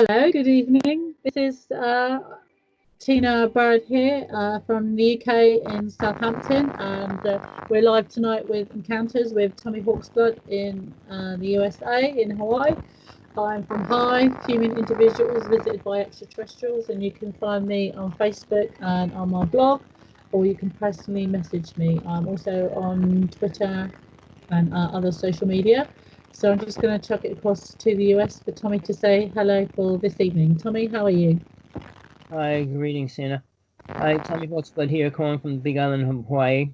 Hello, good evening. This is Tina Bird here from the UK in Southampton, and we're live tonight with Encounters with Tommy Hawksblood in the USA, in Hawaii. I'm from Hive, Human Individuals Visited by Extraterrestrials, and you can find me on Facebook and on my blog, or you can personally message me. I'm also on Twitter and other social media. So I'm just going to chuck it across to the US for Tommy to say hello for this evening. Tommy, how are you? Hi, greetings, Santa. Hi, Tommy Hawksblood here, calling from the Big Island of Hawaii.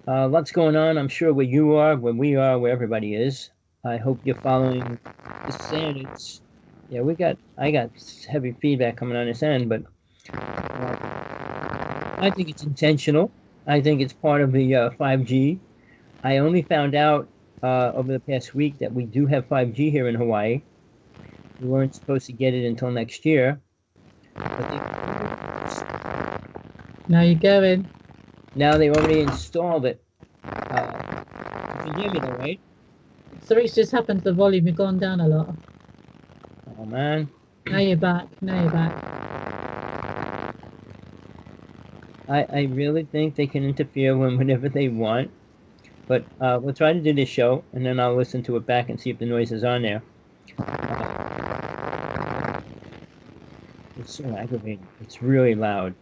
Lots going on, I'm sure, where you are, where we are, where everybody is. I hope you're following the standards. Yeah, I got heavy feedback coming on this end, but I think it's intentional. I think it's part of the 5G. I only found out over the past week that we do have 5G here in Hawaii. We weren't supposed to get it until next year. Now you're going. Now they already installed it. You can hear me though, right? Something's just happened. The volume has gone down a lot. Oh man. Now you're back. Now you're back. I really think they can interfere whenever they want. But we'll try to do this show, and then I'll listen to it back and see if the noise is on there. It's so aggravating. It's really loud.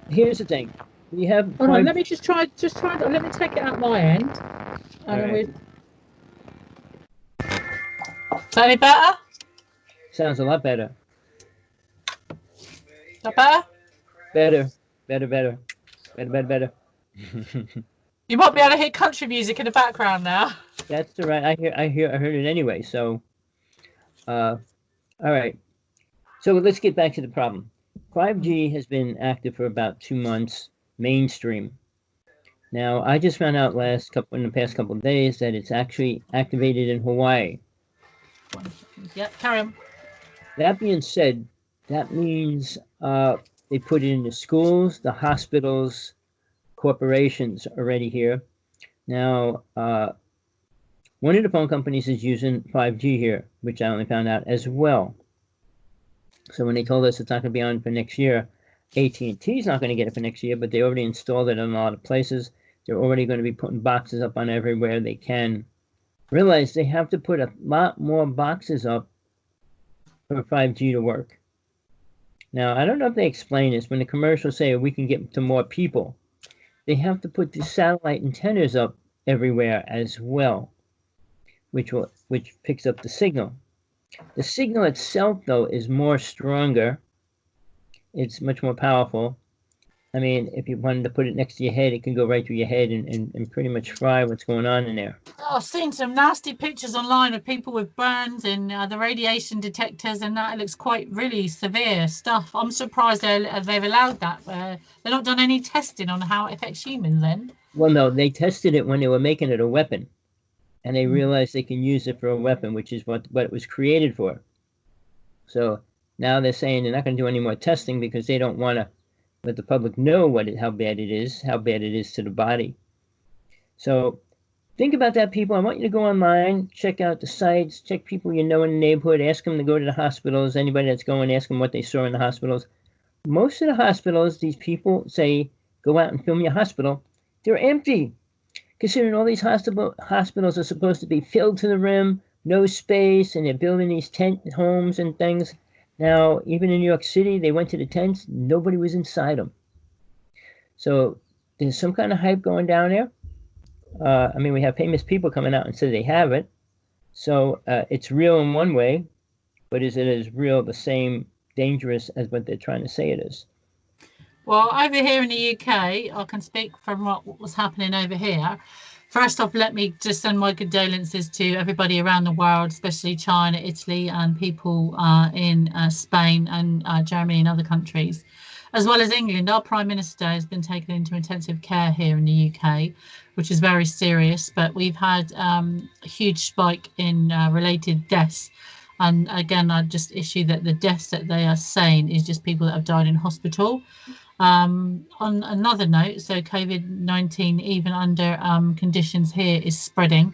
Here's the thing. We have. Hold on. Let me just try. Let me take it out my end. Right. Is that any better? Sounds a lot better. Not better? Better. You might be able to hear country music in the background now. That's all right. I heard it anyway. So, all right. So let's get back to the problem. 5G has been active for about 2 months, mainstream. Now, I just found out in the past couple of days that it's actually activated in Hawaii. Yep, carry on. That being said, that means they put it in the schools, the hospitals, corporations already here. Now, one of the phone companies is using 5G here, which I only found out as well. So when they told us it's not going to be on for next year, AT&T's not going to get it for next year, but they already installed it in a lot of places. They're already going to be putting boxes up on everywhere they can. Realize they have to put a lot more boxes up for 5G to work. Now, I don't know if they explain this. When the commercials say we can get to more people, they have to put the satellite antennas up everywhere as well, which picks up the signal. The signal itself, though, is more stronger. It's much more powerful. I mean, if you wanted to put it next to your head, it can go right through your head and pretty much fry what's going on in there. Oh, I've seen some nasty pictures online of people with burns and the radiation detectors, and that it looks quite really severe stuff. I'm surprised they've allowed that. They've not done any testing on how it affects humans then. Well, no, they tested it when they were making it a weapon, and they realized they can use it for a weapon, which is what it was created for. So now they're saying they're not going to do any more testing because they don't want to let the public know how bad it is to the body. So think about that, people. I want you to go online, check out the sites, check people you know in the neighborhood, ask them to go to the hospitals. Anybody that's going, ask them what they saw in the hospitals. Most of the hospitals, these people say, go out and film your hospital. They're empty. Considering all these hospitals are supposed to be filled to the rim, no space, and they're building these tent homes and things. Now, even in New York City, they went to the tents. Nobody was inside them. So there's some kind of hype going down there. I mean, we have famous people coming out and say they have it. So it's real in one way, but is it as real, the same dangerous as what they're trying to say it is? Well, over here in the UK, I can speak from what was happening over here. First off, let me just send my condolences to everybody around the world, especially China, Italy, and people in Spain and Germany and other countries, as well as England. Our Prime Minister has been taken into intensive care here in the UK, which is very serious. But we've had a huge spike in related deaths. And again, I just issue that the deaths that they are saying is just people that have died in hospital. On another note, so COVID-19, even under conditions here, is spreading.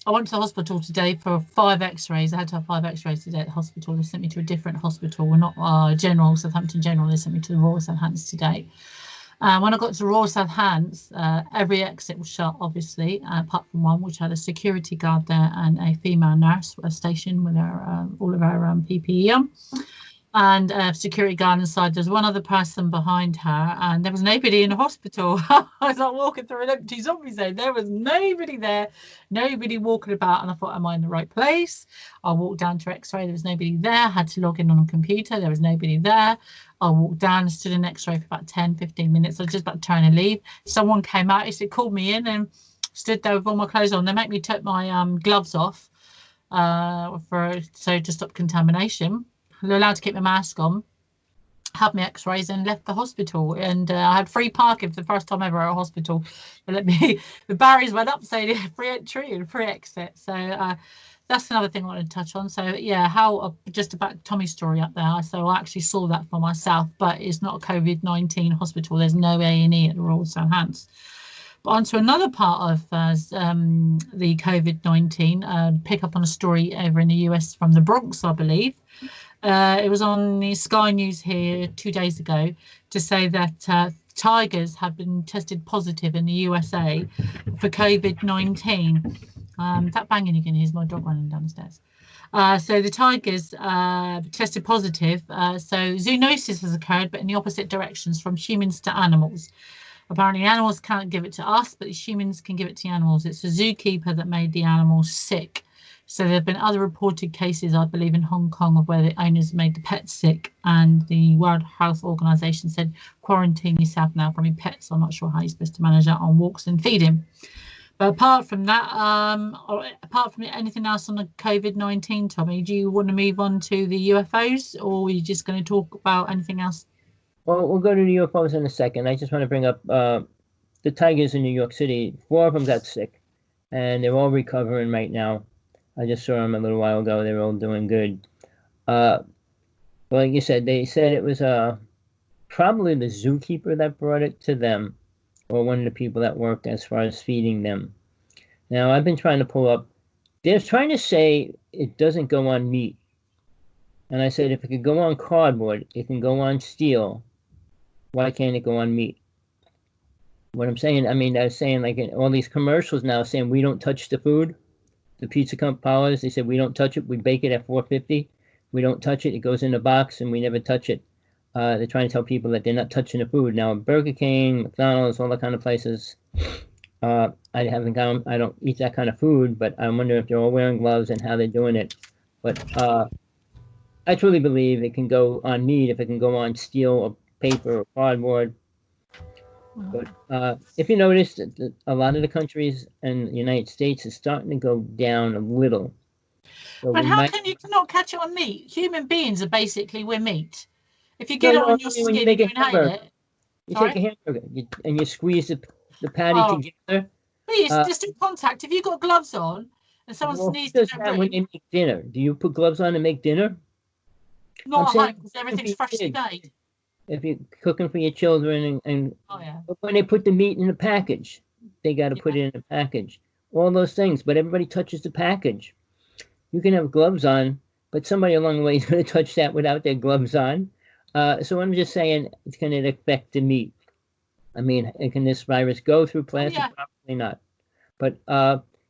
I went to the hospital today for 5 X-rays. I had to have 5 X-rays today at the hospital. They sent me to a different hospital. We're not General Southampton General. They sent me to the Royal Southampton today. When I got to Royal Southampton, every exit was shut, obviously, apart from one, which had a security guard there and a female nurse stationed with her all of her PPE on. And a security guard inside. There's one other person behind her, and there was nobody in the hospital. I was like walking through an empty zombie zone. There was nobody there, nobody walking about. And I thought, am I in the right place? I walked down to X-ray. There was nobody there. I had to log in on a computer. There was nobody there. I walked down and stood in X-ray for about 10, 15 minutes. I was just about to turn and leave. Someone came out. He said, called me in and stood there with all my clothes on. They make me take my gloves off to stop contamination. They're allowed to keep my mask on, had my X-rays, and left the hospital. And I had free parking for the first time ever at a hospital. They let me. The barriers went up, so free entry and free exit. So that's another thing I wanted to touch on. So yeah, just about Tommy's story up there. So I actually saw that for myself, but it's not a COVID-19 hospital. There's no A&E at the Royal Southampton. But on to another part of the COVID-19. Pick up on a story over in the US from the Bronx, I believe. It was on the Sky News here 2 days ago to say that tigers have been tested positive in the USA for COVID-19. That banging you can hear is my dog running down the stairs. So the tigers tested positive. So zoonosis has occurred, but in the opposite directions, from humans to animals. Apparently animals can't give it to us, but humans can give it to animals. It's a zookeeper that made the animals sick. So there have been other reported cases, I believe, in Hong Kong of where the owners made the pets sick, and the World Health Organization said, quarantine yourself now from your pets. I'm not sure how you're supposed to manage that on walks and feeding. But apart from that, apart from anything else on the COVID-19, Tommy, do you want to move on to the UFOs, or are you just going to talk about anything else? Well, we'll go to the UFOs in a second. I just want to bring up the tigers in New York City. 4 of them got sick, and they're all recovering right now. I just saw them a little while ago. They were all doing good. Well, like you said, they said it was probably the zookeeper that brought it to them, or one of the people that worked as far as feeding them. Now, I've been trying to pull up. They're trying to say it doesn't go on meat. And I said, if it could go on cardboard, it can go on steel. Why can't it go on meat? What I'm saying, I mean, I was saying, like, in all these commercials now saying we don't touch the food. The pizza company parlors, they said we don't touch it. We bake it at 450. We don't touch it. It goes in a box, and we never touch it. They're trying to tell people that they're not touching the food. Now, Burger King, McDonald's, all that kind of places, I don't eat that kind of food, but I wonder if they're all wearing gloves and how they're doing it. But I truly believe it can go on meat, if it can go on steel or paper or cardboard. But if you notice, a lot of the countries in the United States is starting to go down a little. So but how can you not catch it on meat? Human beings are basically, we're meat. If you get it on your skin, when you make you inhale it. You take a hamburger and you squeeze the patty together. Please, just do contact. If you've got gloves on and someone sneezes in their room, when they make dinner, do you put gloves on and make dinner? Not at home, because everything's freshly made. If you're cooking for your children, but when they put the meat in the package, they got to put it in the package. All those things, but everybody touches the package. You can have gloves on, but somebody along the way is going to touch that without their gloves on. So I'm just saying, it's going to affect the meat. I mean, can this virus go through plastic? Probably not. But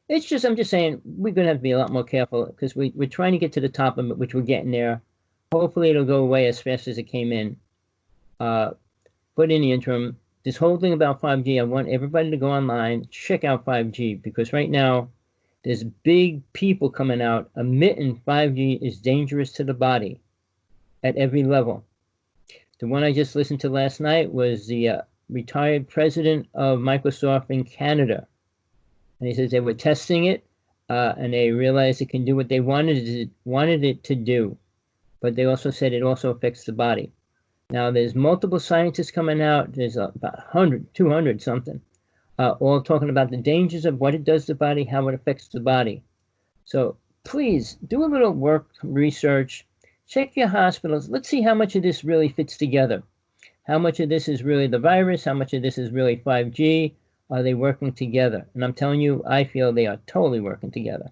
it's just, I'm just saying, we're going to have to be a lot more careful, because we're trying to get to the top of it, which we're getting there. Hopefully it'll go away as fast as it came in. But in the interim, this whole thing about 5G, I want everybody to go online, check out 5G, because right now there's big people coming out admitting 5G is dangerous to the body at every level. The one I just listened to last night was the retired president of Microsoft in Canada. And he says they were testing it, and they realized it can do what they wanted it to do. But they also said it also affects the body. Now, there's multiple scientists coming out. There's about 100, 200 something, all talking about the dangers of what it does to the body, how it affects the body. So please do a little work, research, check your hospitals. Let's see how much of this really fits together. How much of this is really the virus? How much of this is really 5G? Are they working together? And I'm telling you, I feel they are totally working together.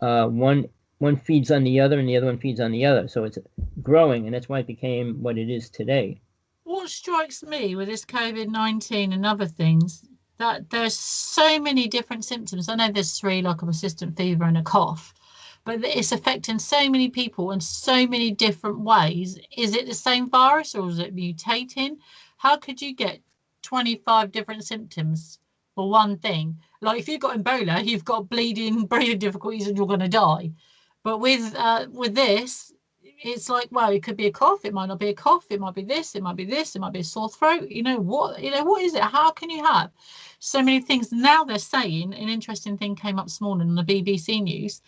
One feeds on the other, and the other one feeds on the other. So it's growing, and that's why it became what it is today. What strikes me with this COVID-19 and other things, that there's so many different symptoms. I know there's three, like a persistent fever and a cough, but it's affecting so many people in so many different ways. Is it the same virus or is it mutating? How could you get 25 different symptoms for one thing? Like if you've got Ebola, you've got bleeding, breathing difficulties, and you're going to die. But with this, it's like, well, it could be a cough, it might not be a cough, it might be this, it might be this, it might be a sore throat. What is it? How can you have so many things? Now they're saying, an interesting thing came up this morning on the BBC News,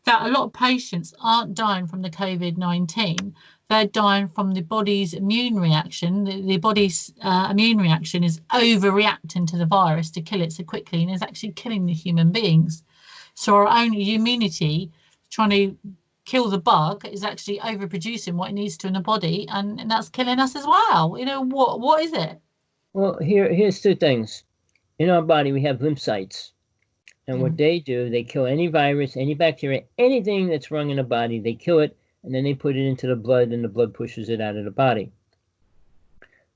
that a lot of patients aren't dying from the COVID-19. They're dying from the body's immune reaction. The body's immune reaction is overreacting to the virus to kill it so quickly, and is actually killing the human beings. So our own immunity, trying to kill the bug, is actually overproducing what it needs to in the body, and that's killing us as well. What is it? Well, here's two things. In our body, we have lymphocytes. And what they do, they kill any virus, any bacteria, anything that's wrong in the body, they kill it, and then they put it into the blood, and the blood pushes it out of the body.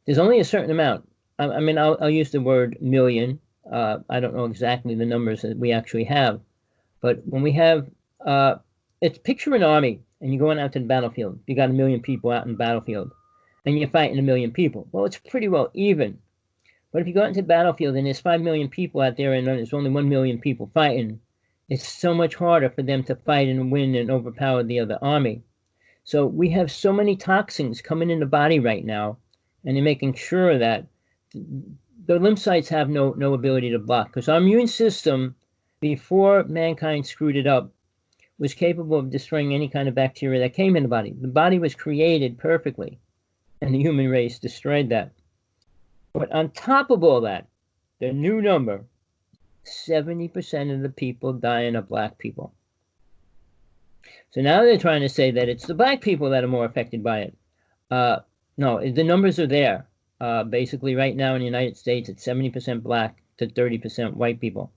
There's only a certain amount. I mean, I'll use the word million. I don't know exactly the numbers that we actually have. But when we have, it's picture an army, and you're going out to the battlefield. You got 1 million people out in the battlefield, and you're fighting 1 million people. Well, it's pretty well even. But if you go out into the battlefield and there's 5 million people out there and there's only 1 million people fighting, it's so much harder for them to fight and win and overpower the other army. So we have so many toxins coming in the body right now, and they're making sure that the lymphocytes have no ability to block. Because our immune system, before mankind screwed it up, was capable of destroying any kind of bacteria that came in the body. The body was created perfectly, and the human race destroyed that. But on top of all that, the new number, 70% of the people dying are black people. So now they're trying to say that it's the black people that are more affected by it. No, the numbers are there. Basically, right now in the United States, it's 70% black to 30% white people.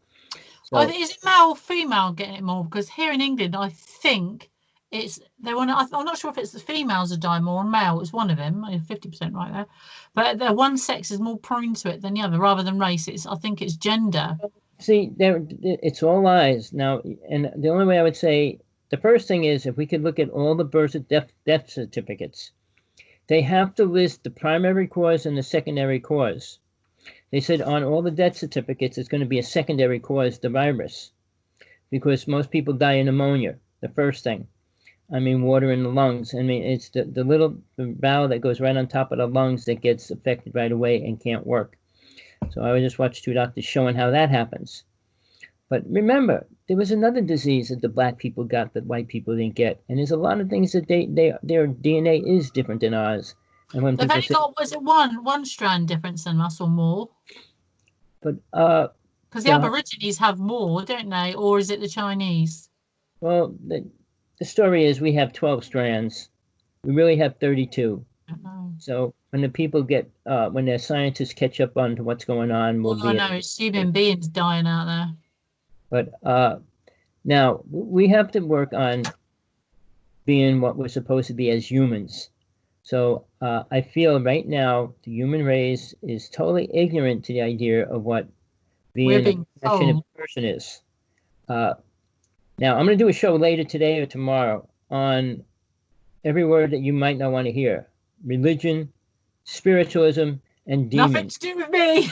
So, is it male or female getting it more? Because here in England, I think I'm not sure if it's the females are dying more or male. It's one of them, 50% right there. But the one sex is more prone to it than the other, rather than race. I think it's gender. See, it's all lies now. And the only way I would say, the first thing is, if we could look at all the birth and death certificates, they have to list the primary cause and the secondary cause. They said on all the death certificates, it's going to be a secondary cause, the virus, because most people die of pneumonia, the first thing. I mean, water in the lungs. I mean, it's the valve that goes right on top of the lungs that gets affected right away and can't work. So I just watched 2 doctors showing how that happens. But remember, there was another disease that the black people got that white people didn't get. And there's a lot of things that their DNA is different than ours. And when they've only got, was it one strand difference than us or more? But because the Aborigines have more, don't they? Or is it the Chinese? Well, the story is we have 12 strands. We really have 32. So when the people get, when the scientists catch up on to what's going on, it's human beings dying out there. But now we have to work on being what we're supposed to be as humans. So I feel right now the human race is totally ignorant to the idea of what being a passionate person is. Now, I'm going to do a show later today or tomorrow on every word that you might not want to hear. Religion, spiritualism, and demons. Nothing to do with me.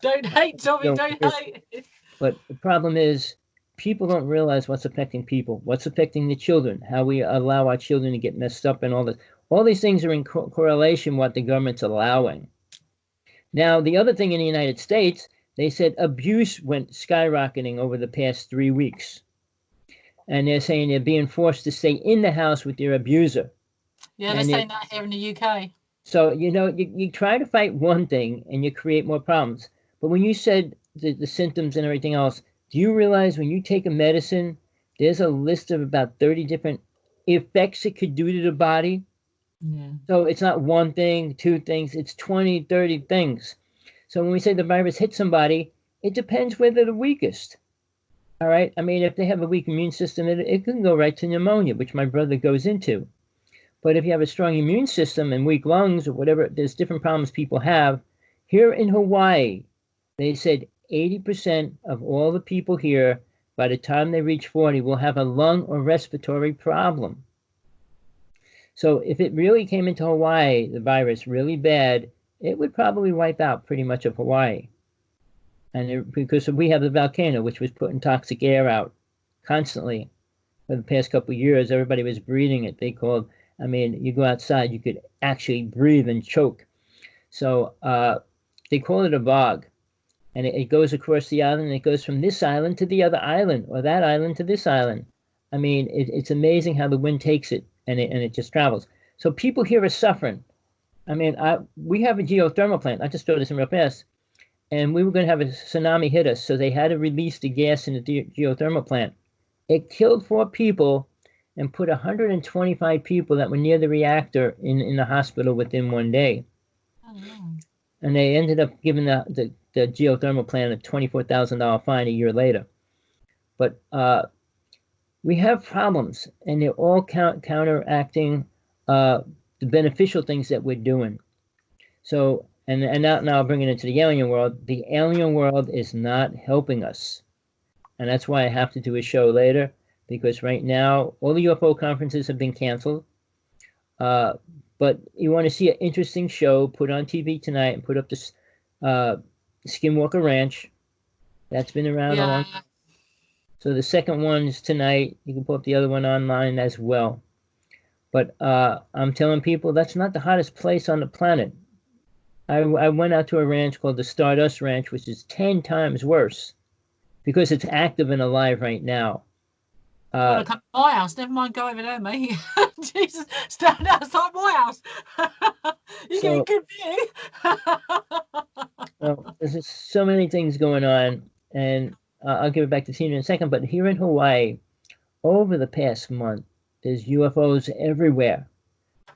Don't hate, Tommy, don't hate. But the problem is, people don't realize what's affecting people, what's affecting the children, how we allow our children to get messed up and all this. All these things are in correlation with what the government's allowing. Now, the other thing in the United States, they said abuse went skyrocketing over the past 3 weeks. And they're saying they're being forced to stay in the house with their abuser. Yeah, they're saying that here in the UK. So, you try to fight one thing and you create more problems. But when you said the symptoms and everything else, do you realize when you take a medicine, there's a list of about 30 different effects it could do to the body? Yeah. So it's not one thing, 2 things, it's 20, 30 things. So when we say the virus hits somebody, it depends where they're the weakest. All right. I mean, if they have a weak immune system, it can go right to pneumonia, which my brother goes into. But if you have a strong immune system and weak lungs or whatever, there's different problems people have. Here in Hawaii, they said 80% of all the people here, by the time they reach 40, will have a lung or respiratory problem. So if it really came into Hawaii, the virus, really bad, it would probably wipe out pretty much of Hawaii. And because we have the volcano, which was putting toxic air out constantly for the past couple of years, everybody was breathing it. They called, I mean, you go outside, you could actually breathe and choke. So they call it a vog. And it goes across the island, and it goes from this island to the other island, or that island to this island. I mean, it's amazing how the wind takes it, and it just travels. So people here are suffering. I mean, we have a geothermal plant. I just throw this in real fast. And we were going to have a tsunami hit us, so they had to release the gas in the geothermal plant. It killed 4 people and put 125 people that were near the reactor in the hospital within 1 day. Oh, no. And they ended up giving the geothermal plant a $24,000 fine a year later. But we have problems, and they're all counteracting the beneficial things that we're doing. So, and now bringing it into the alien world, the alien world is not helping us. And that's why I have to do a show later, because right now, all the UFO conferences have been canceled. But you want to see an interesting show, put on TV tonight and put up this Skinwalker Ranch. That's been around a long time. So the second one is tonight. You can put up the other one online as well. But I'm telling people that's not the hottest place on the planet. I went out to a ranch called the Stardust Ranch, which is 10 times worse because it's active and alive right now. Well, come to my house. Never mind go over there, mate. Jesus, stand outside my house. You get a good view. Well, there's just so many things going on, and I'll give it back to Tina in a second. But here in Hawaii, over the past month, there's UFOs everywhere,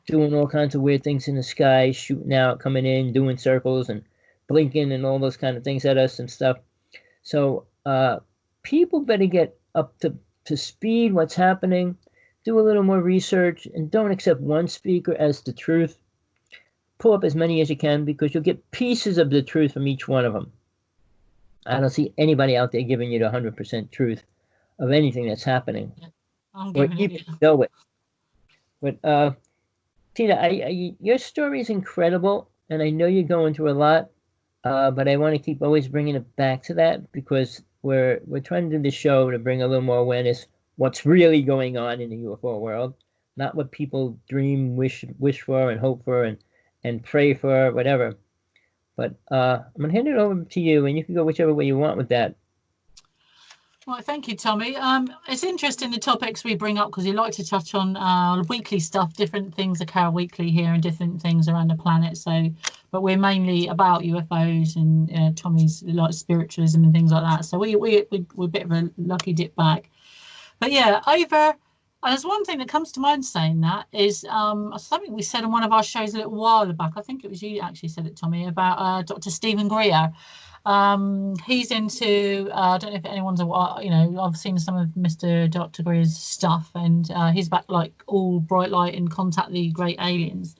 doing all kinds of weird things in the sky, shooting out, coming in, doing circles and blinking and all those kind of things at us and stuff. So people better get up to speed what's happening, do a little more research, and don't accept one speaker as the truth. Pull up as many as you can, because you'll get pieces of the truth from each one of them. I don't see anybody out there giving you the 100% truth of anything that's happening. Or even know it. But Tina, your story is incredible, and I know you're going through a lot, but I want to keep always bringing it back to that, because we're trying to do this show to bring a little more awareness what's really going on in the UFO world, not what people dream, wish for, and hope for, and pray for, whatever. But I'm going to hand it over to you, and you can go whichever way you want with that. Well, thank you, Tommy. It's interesting the topics we bring up, because we like to touch on weekly stuff. Different things occur weekly here and different things around the planet. So, but we're mainly about UFOs, and Tommy's like spiritualism and things like that. So we're a bit of a lucky dip back. But yeah, there's one thing that comes to mind saying that is something we said on one of our shows a little while back. I think it was you actually said it, Tommy, about Dr. Stephen Greer. He's into I don't know if anyone's I've seen some of Mr. Dr. Greer's stuff, and he's about like all bright light and contact the great aliens.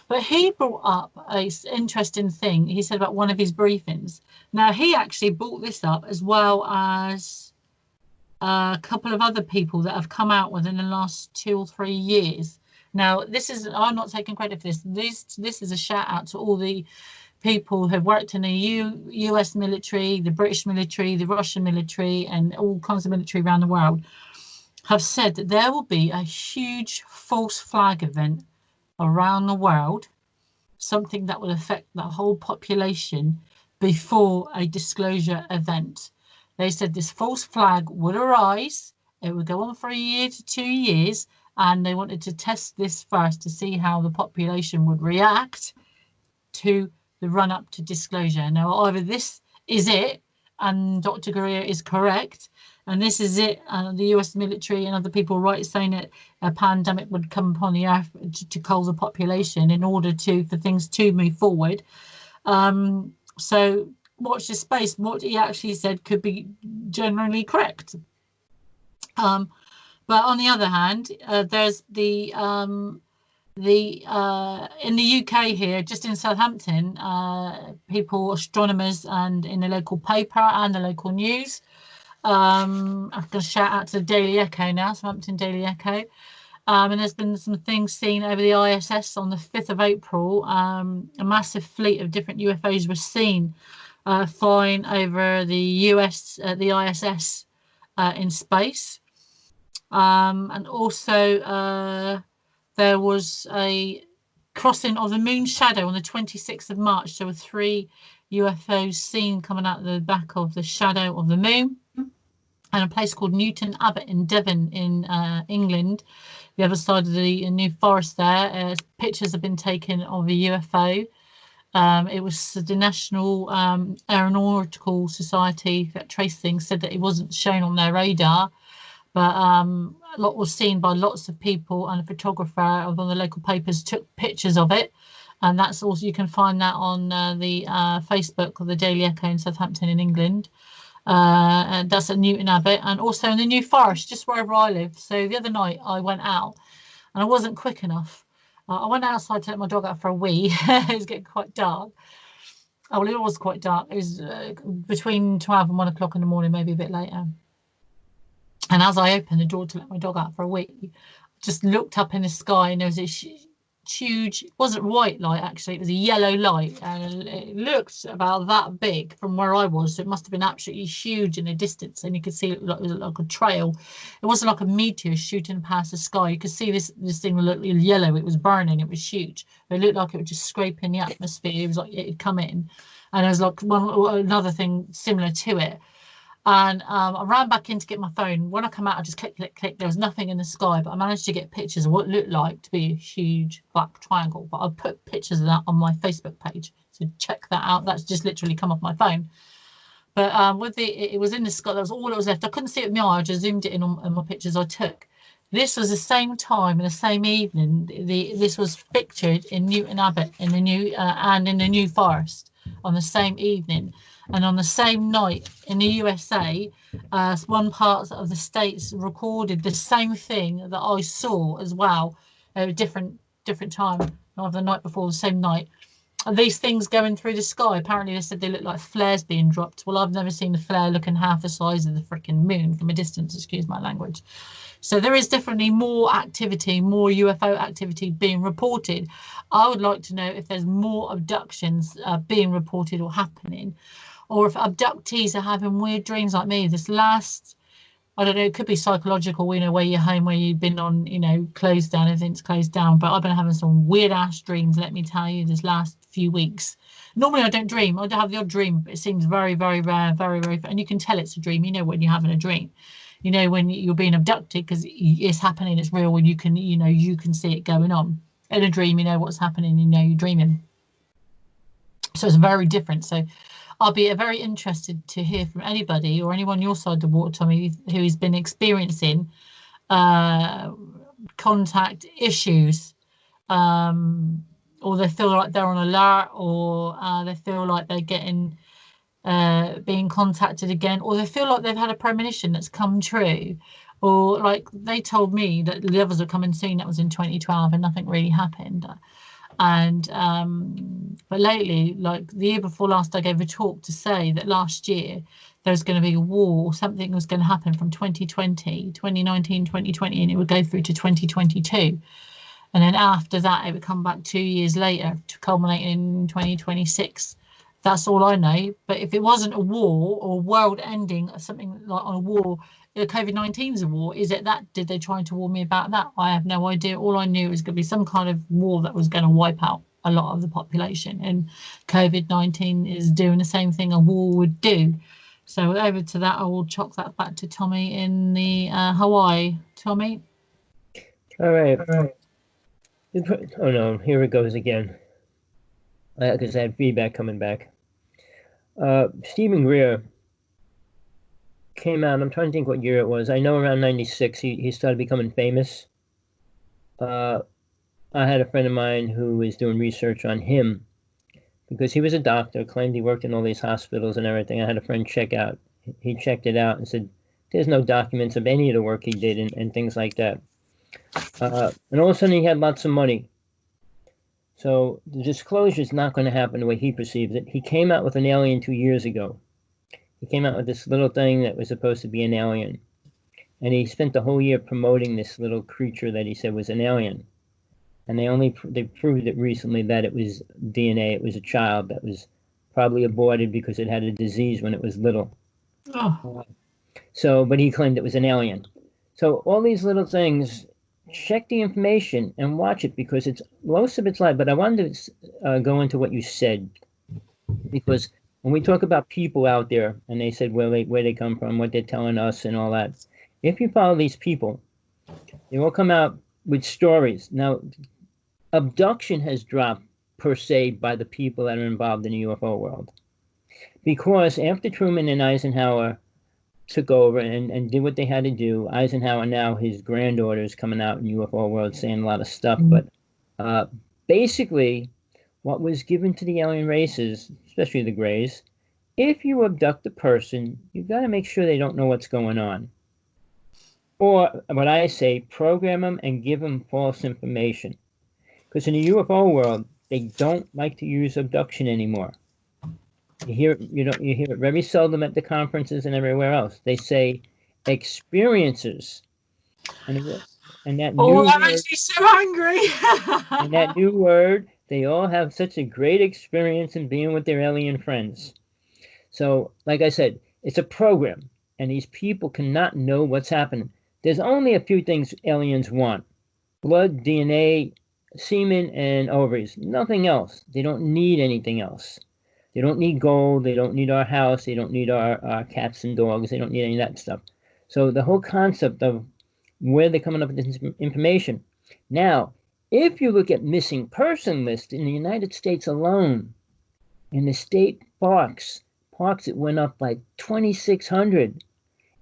But he brought up a interesting thing he said about one of his briefings. Now he actually brought this up, as well as a couple of other people that have come out within the last 2 or 3 years. Now I'm not taking credit for this. This is a shout out to all the people who have worked in the US military, the British military, the Russian military, and all kinds of military around the world, have said that there will be a huge false flag event around the world, something that will affect the whole population before a disclosure event. They said this false flag would arise, it would go on for 1 year to 2 years, and they wanted to test this first to see how the population would react to the run up to disclosure. Now, either this is it, and Dr. Greer is correct, and this is it, and the US military and other people saying that a pandemic would come upon the earth to cull the population in order for things to move forward. So watch this space. What he actually said could be generally correct. But on the other hand, there's the in the UK here, just in Southampton, people, astronomers, and in the local paper and the local news. I'm going to shout out to the Daily Echo now, Southampton Daily Echo. And there's been some things seen over the ISS on the 5th of April. A massive fleet of different UFOs was seen flying over the US, the ISS in space. And also there was a crossing of the moon shadow on the 26th of March. There were 3 UFOs seen coming out of the back of the shadow of the moon. And a place called Newton Abbot in Devon in England, the other side of the New Forest there. Pictures have been taken of a UFO. It was the National Aeronautical Society that traced things, said that it wasn't shown on their radar, but a lot was seen by lots of people, and a photographer of one of the local papers took pictures of it. And that's also, you can find that on the Facebook of the Daily Echo in Southampton in England. And that's at Newton Abbot, and also in the New Forest, just wherever I live. So the other night I went out and I wasn't quick enough. I went outside to let my dog out for a wee. It was getting quite dark. Oh, well, it was quite dark. It was between 12 and 1 o'clock in the morning, maybe a bit later. And as I opened the door to let my dog out for a wee, I just looked up in the sky, and there was this huge, it wasn't white light actually, it was a yellow light, and it looked about that big from where I was, so it must have been absolutely huge in the distance, and you could see it was like a trail. It wasn't like a meteor shooting past the sky. You could see this thing looked yellow. It was burning. It was huge. It looked like it was just scraping the atmosphere. It was like it had come in, and there was like another thing similar to it. And I ran back in to get my phone. When I come out, I just click, click, click. There was nothing in the sky, but I managed to get pictures of what it looked like to be a huge black triangle. But I put pictures of that on my Facebook page, so check that out. That's just literally come off my phone. But with it was in the sky. That was all that was left. I couldn't see it with my eye. I just zoomed it in on my pictures I took. This was the same time and the same evening. This was pictured in Newton Abbot in the New Forest on the same evening. And on the same night in the USA, one part of the states recorded the same thing that I saw as well, at a different time, not the night before, the same night. And these things going through the sky, apparently they said they look like flares being dropped. Well, I've never seen a flare looking half the size of the freaking moon from a distance, excuse my language. So there is definitely more activity, more UFO activity being reported. I would like to know if there's more abductions being reported or happening, or if abductees are having weird dreams like me. This last, I don't know, it could be psychological, where you're home, where you've been on, closed down, everything's closed down. But I've been having some weird ass dreams, let me tell you, this last few weeks. Normally I don't dream. I have the odd dream, but it seems very, very rare, very, very, and you can tell it's a dream. When you're having a dream. When you're being abducted, because it's happening, it's real, and you can see it going on. In a dream, what's happening, you're dreaming. So it's very different. So I'll be very interested to hear from anybody or anyone your side of the water, Tommy, who's been experiencing contact issues, or they feel like they're on alert, or they feel like they're getting being contacted again, or they feel like they've had a premonition that's come true, or like they told me that the others are coming soon. That was in 2012 and nothing really happened. And but lately, like the year before last, I gave a talk to say that last year there was going to be a war, or something was going to happen from 2019, 2020, and it would go through to 2022. And then after that, it would come back 2 years later to culminate in 2026. That's all I know. But if it wasn't a war or world ending, or something like on a war, COVID-19 is a war. Is it that? Did they try to warn me about that? I have no idea. All I knew was going to be some kind of war that was going to wipe out a lot of the population. And COVID-19 is doing the same thing a war would do. So over to that, I will chalk that back to Tommy in the Hawaii. Tommy? All right. Oh, no. Here it goes again. Because I had feedback coming back. Stephen Greer came out, I'm trying to think what year it was. I know around 96 he started becoming famous. I had a friend of mine who was doing research on him, because he was a doctor, claimed he worked in all these hospitals and everything. I had a friend check out. He checked it out and said, there's no documents of any of the work he did and things like that. And all of a sudden he had lots of money. So the disclosure is not going to happen the way he perceives it. He came out with an alien 2 years ago. He came out with this little thing that was supposed to be an alien. And he spent the whole year promoting this little creature that he said was an alien. And they proved it recently that it was DNA. It was a child that was probably aborted because it had a disease when it was little. Oh. But he claimed it was an alien. So all these little things, check the information and watch it, because most of it's live. But I wanted to go into what you said, because when we talk about people out there and they said where they come from, what they're telling us and all that, if you follow these people, they all come out with stories. Now, abduction has dropped per se by the people that are involved in the UFO world, because after Truman and Eisenhower took over and did what they had to do, Eisenhower, now his granddaughter, is coming out in UFO world saying a lot of stuff. But basically, what was given to the alien races, especially the Greys, if you abduct a person, you got to make sure they don't know what's going on. Or what I say, program them and give them false information. Because in the UFO world, they don't like to use abduction anymore. You hear it very seldom at the conferences and everywhere else. They say experiences, and that new that word, makes me so angry. and that new word, they all have such a great experience in being with their alien friends. So, like I said, it's a program, and these people cannot know what's happening. There's only a few things aliens want: blood, DNA, semen, and ovaries. Nothing else. They don't need anything else. They don't need gold. They don't need our house. They don't need our cats and dogs. They don't need any of that stuff. So the whole concept of where they're coming up with this information. Now, if you look at missing person lists in the United States alone, in the state parks, it went up by 2,600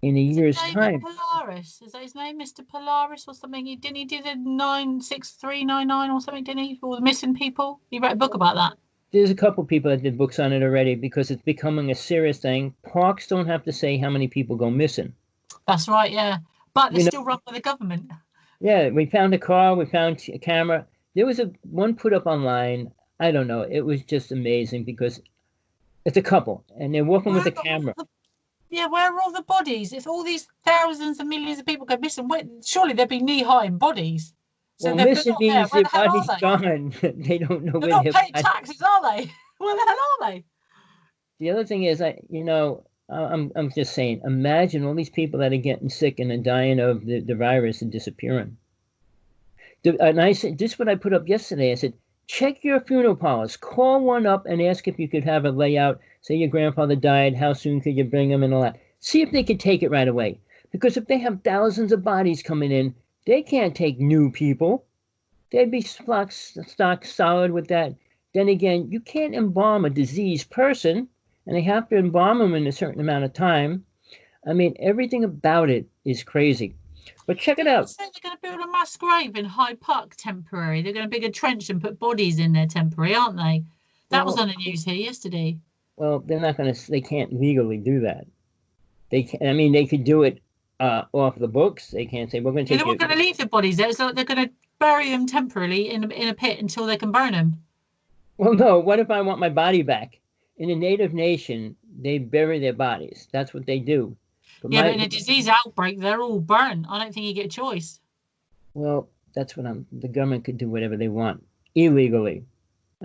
in a year's time. Polaris, is that his name, Mr. Polaris or something? Didn't he do the 96399 or something? Didn't he, for the missing people? He wrote a book about that. There's a couple people that did books on it already, because it's becoming a serious thing. Parks don't have to say how many people go missing. That's right, yeah. But they're still run by the government. Yeah, we found a car, we found a camera. There was one put up online. I don't know. It was just amazing, because it's a couple and they're walking with a camera. Where are all the bodies? If all these thousands and millions of people go missing, surely they'd be knee-high in bodies. So well, missing means their body's gone. They don't know where they're not paying taxes, are they? Where the hell are they? The other thing is, I'm just saying, imagine all these people that are getting sick and are dying of the virus and disappearing. And I said, this is what I put up yesterday. I said, check your funeral parlors. Call one up and ask if you could have a layout. Say your grandfather died, how soon could you bring him and all that. See if they could take it right away. Because if they have thousands of bodies coming in, they can't take new people. They'd be stock solid with that. Then again, you can't embalm a diseased person, and they have to embalm them in a certain amount of time. I mean, everything about it is crazy. But check it out. They're going to build a mass grave in Hyde Park temporary. They're going to dig a trench and put bodies in there temporary, aren't they? That was on the news here yesterday. Well, they're not going to. They can't legally do that. They could do it off the books. They can't say we're going to take. They're not going to leave the bodies there. It's like they're going to bury them temporarily in a pit until they can burn them. Well, no. What if I want my body back? In a native nation, they bury their bodies. That's what they do. But in a disease outbreak, they're all burnt. I don't think you get a choice. Well, that's what the government could do whatever they want illegally.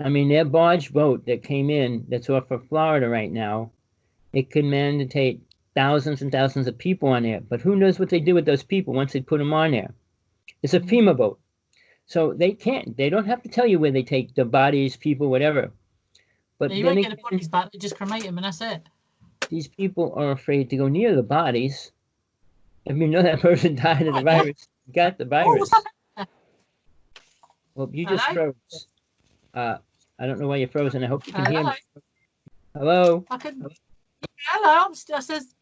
I mean, their barge boat that came in, that's off of Florida right now, it could mandate thousands and thousands of people on there. But who knows what they do with those people once they put them on there? It's a FEMA boat. So they don't have to tell you where they take the bodies, people, whatever. But you won't get the bodies back, they just cremate them and that's it. These people are afraid to go near the bodies. If you know that person died of the virus, got the virus. Well, you just froze. I don't know why you're frozen. I hope you can hear me. Hello? Hello, I'm still says.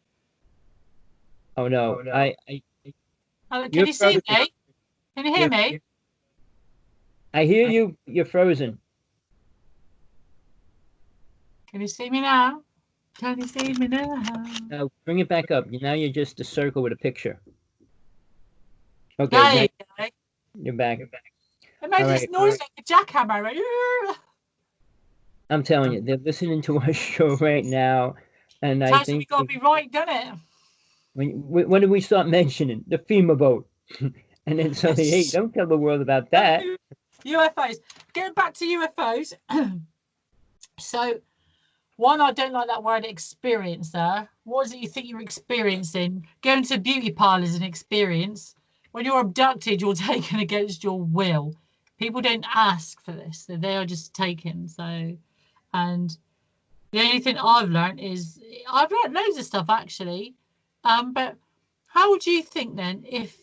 Oh no. Can you see me? Can you hear me? I hear you. You're frozen. Can you see me now? Can you see me now? Now bring it back up. Now you're just a circle with a picture. Okay, There now you go. you're back. It made All this right. noise like a jackhammer. Right? I'm telling you, they're listening to our show right now, and I Tells you we think got to be right, doesn't it? when did we start mentioning the FEMA boat? And then suddenly, hey, don't tell the world about that. UFOs. Getting back to UFOs. So, one, I don't like that word experiencer. What is it you think you're experiencing? Going to beauty parlors and experience. When you're abducted, you're taken against your will. People don't ask for this. They are just taken. So, and the only thing I've learned is I've learned loads of stuff actually. But how would you think then if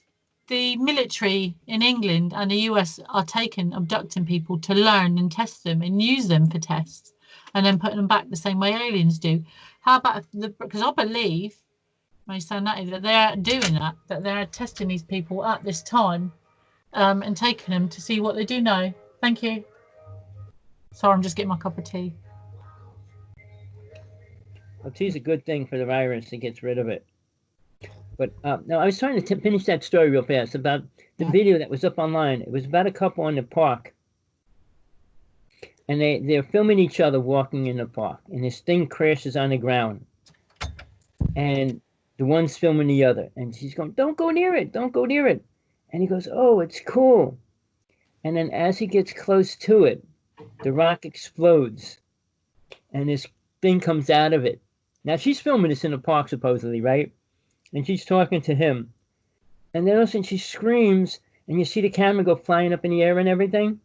the military in England and the US are abducting people to learn and test them and use them for tests and then putting them back the same way aliens do? How about because I believe, may sound nutty, that they're doing that they're testing these people at this time and taking them to see what they do know. Thank you. Sorry, I'm just getting my cup of tea. Well, tea's a good thing for the virus. It gets rid of it. But no, I was trying to finish that story real fast about the video that was up online. It was about a couple in the park. And they're filming each other walking in the park. And this thing crashes on the ground. And the one's filming the other. And she's going, don't go near it. Don't go near it. And he goes, oh, it's cool. And then as he gets close to it, the rock explodes. And this thing comes out of it. Now, she's filming this in the park, supposedly, right? And she's talking to him. And then all of a sudden she screams, and you see the camera go flying up in the air and everything.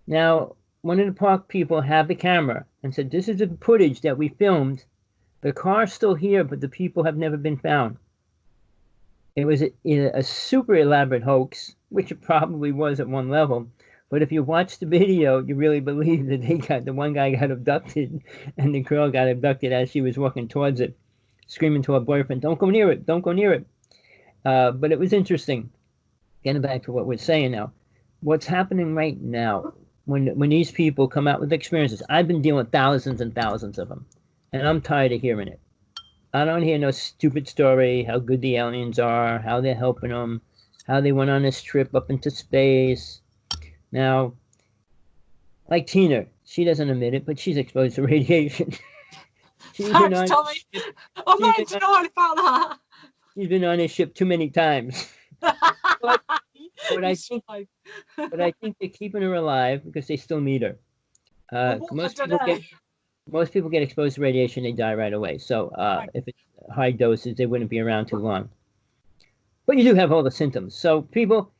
Now, one of the park people had the camera and said, this is the footage that we filmed. The car's still here, but the people have never been found. It was a super elaborate hoax, which it probably was at one level. But if you watch the video, you really believe that the one guy got abducted and the girl got abducted as she was walking towards it, screaming to her boyfriend, don't go near it, don't go near it. But it was interesting. Getting back to what we're saying now, what's happening right now, when these people come out with experiences, I've been dealing with thousands and thousands of them, and I'm tired of hearing it. I don't hear no stupid story, how good the aliens are, how they're helping them, how they went on this trip up into space. Now, like Tina, she doesn't admit it, but she's exposed to radiation. Thanks, Tommy. I'm not entirely about that. She's been on this ship too many times. but I think they're keeping her alive because they still need her. Most people get exposed to radiation, they die right away. So if it's high doses, they wouldn't be around too long. But you do have all the symptoms. So people,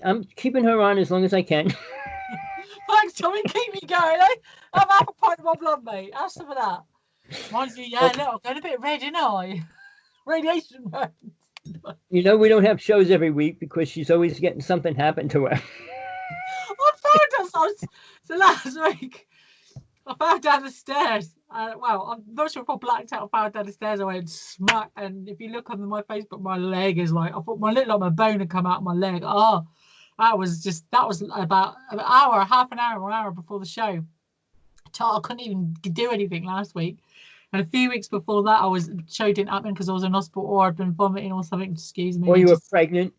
I'm keeping her on as long as I can. Thanks, Tommy. Keep me going. Eh? I'm half a pint of my blood, mate. Have some of that. Mind you, yeah, look, I'm going a bit red, ain't I? Radiation burns. We don't have shows every week because she's always getting something happen to her. So last week, I fell down the stairs. Well, I'm not sure if I blacked out. I fell down the stairs. I went smack. And if you look on my Facebook, my leg is like, I thought my looked like my bone had come out of my leg. Oh, that was about an hour, half an hour before the show. I couldn't even do anything last week. And a few weeks before that, show didn't happen because I was in hospital or I'd been vomiting or something. Excuse me. Or you were pregnant.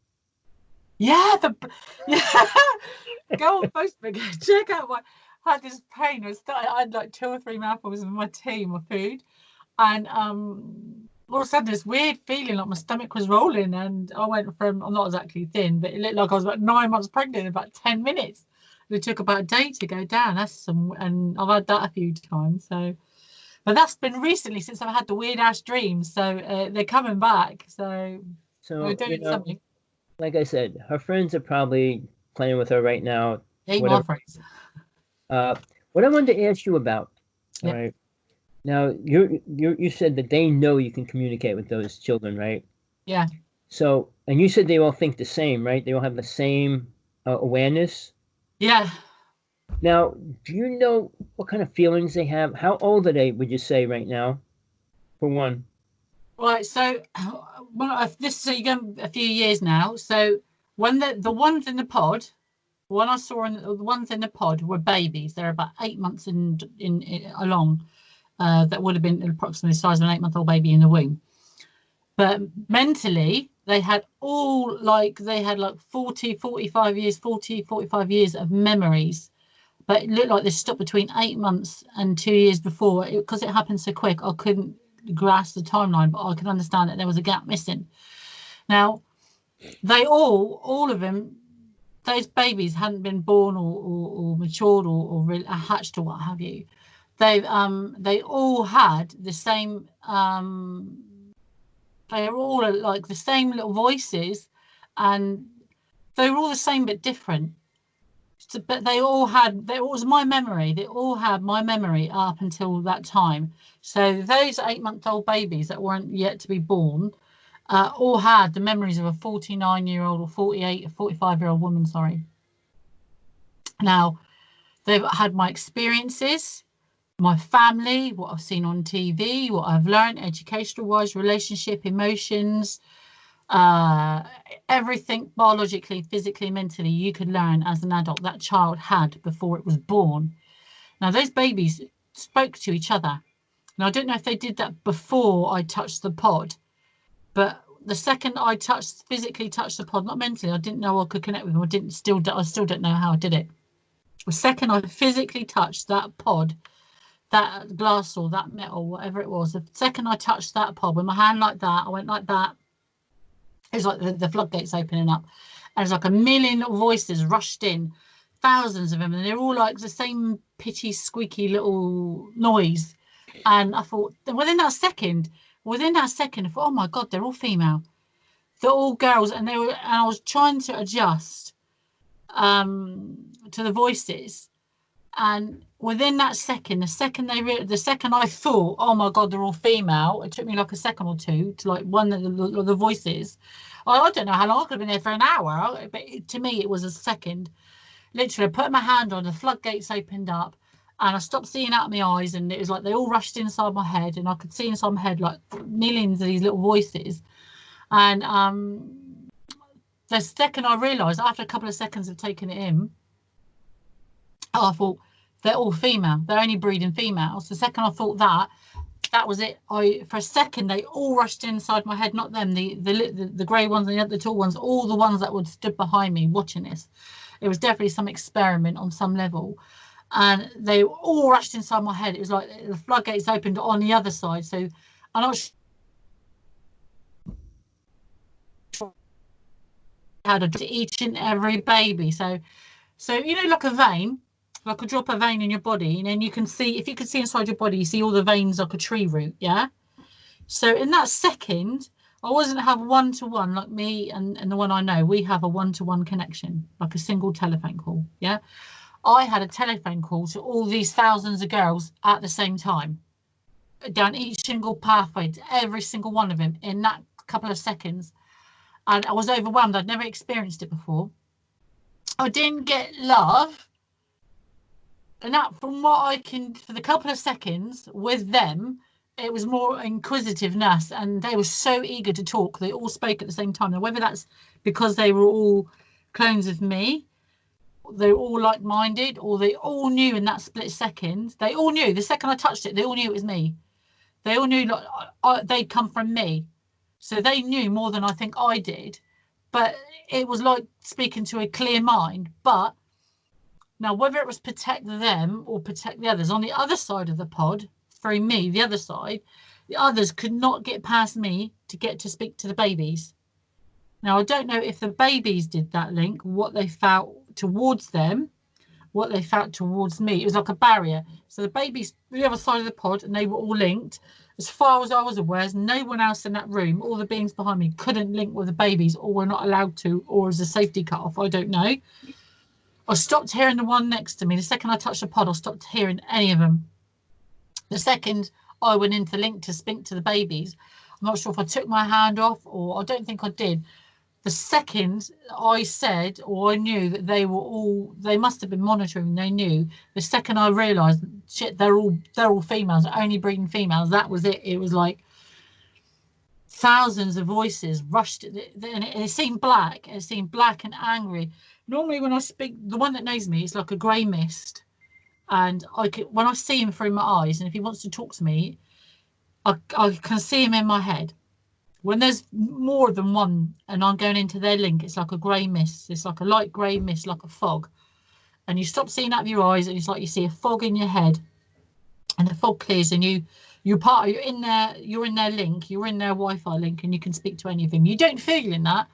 Yeah, Go on Facebook, check out I had this pain. I had like 2 or 3 mouthfuls of my tea, my food, and all of a sudden this weird feeling like my stomach was rolling, and I went from, I'm not exactly thin, but it looked like I was about 9 months pregnant in about 10 minutes. It took about a day to go down. And I've had that a few times. So, but that's been recently since I've had the weird ass dreams. So they're coming back. So we're doing something. Like I said, her friends are probably playing with her right now. My friends. What I wanted to ask you about, all right? Now you said that they know you can communicate with those children, right? Yeah. So, and you said they all think the same, right? They all have the same awareness. Yeah. Now, do you know what kind of feelings they have? How old are they, would you say, right now? For one. Right, so this is going a few years now. So when the ones in the pod, when I saw the ones in the pod were babies. They're about 8 months in along. that would have been approximately the size of an 8-month-old baby in the womb. But mentally, they had like 45 years of memories. But it looked like they stopped between 8 months and 2 years before. Because it happened so quick, I couldn't grasp the timeline, but I could understand that there was a gap missing. Now, they all of them, those babies hadn't been born or matured or hatched or what have you. They all had the same. They were all like the same little voices, and they were all the same but different. So, but it was my memory. They all had my memory up until that time. So those 8-month-old babies that weren't yet to be born all had the memories of a 49-year-old or 48 or 45-year-old woman. Sorry. Now, they've had my experiences, my family, what I've seen on TV, what I've learned educational-wise, relationship, emotions, everything biologically, physically, mentally you could learn as an adult that child had before it was born. Now, those babies spoke to each other. Now, I don't know if they did that before I touched the pod, but the second I physically touched the pod, not mentally, I didn't know I could connect with them. I still don't know how I did it. The second I physically touched that pod, that glass or that metal, whatever it was, the second I touched that pod with my hand like that, I went like that. It was like the floodgates opening up. And it was like a million little voices rushed in, thousands of them, and they're all like the same pitchy, squeaky little noise. And I thought, within that second, I thought, oh my God, they're all female. They're all girls. And I was trying to adjust to the voices. And within that second, the second I thought, oh my God, they're all female, it took me like a second or two to like one of the voices. I don't know how long. I could have been there for an hour, but to me it was a second. Literally, I put my hand on, the floodgates opened up, and I stopped seeing out of my eyes, and it was like they all rushed inside my head, and I could see inside my head like millions of these little voices. And the second I realised, after a couple of seconds of taking it in, I thought, they're all female. They're only breeding females. The second I thought that was it. For a second, they all rushed inside my head. Not them, the grey ones and the tall ones, all the ones that would stood behind me watching this. It was definitely some experiment on some level. And they all rushed inside my head. It was like the floodgates opened on the other side. So I'm not sure how to each and every baby. So you know, like a vein, like a drop of vein in your body, and then you can see, if you can see inside your body, you see all the veins like a tree root. Yeah. So in that second, I wasn't have one-to-one like me and the one I know. We have a one-to-one connection, like a single telephone call. Yeah. I had a telephone call to all these thousands of girls at the same time, down each single pathway to every single one of them in that couple of seconds. And I was overwhelmed. I'd never experienced it before. I didn't get love. And that, from what I can, for the couple of seconds with them, it was more inquisitiveness, and they were so eager to talk. They all spoke at the same time. Now, whether that's because they were all clones of me, they were all like-minded, or they all knew in that split second. They all knew. The second I touched it, they all knew it was me. They all knew they'd come from me. So they knew more than I think I did. But it was like speaking to a clear mind. But now, whether it was protect them or protect the others, on the other side of the pod, through me, the other side, the others could not get past me to get to speak to the babies. Now, I don't know if the babies did that link, what they felt towards them, what they felt towards me. It was like a barrier. So the babies, the other side of the pod, and they were all linked. As far as I was aware, no one else in that room, all the beings behind me, couldn't link with the babies, or were not allowed to, or as a safety cut off. I don't know. I stopped hearing the one next to me. The second I touched the pod, I stopped hearing any of them. The second I went into link to speak to the babies, I'm not sure if I took my hand off, or I don't think I did. The second I said, or I knew that they must have been monitoring, they knew. The second I realised, shit, they're all females, only breeding females. That was it. It was like thousands of voices rushed, and it seemed black. It seemed black and angry. Normally when I speak, the one that knows me, it's like a grey mist. and when I see him through my eyes, and if he wants to talk to me, I can see him in my head. When there's more than one and I'm going into their link, it's like a grey mist. It's like a light grey mist, like a fog. And you stop seeing out of your eyes, and it's like you see a fog in your head, and the fog clears, and you're in their link, you're in their Wi-Fi link, and you can speak to any of them. You don't feel in that.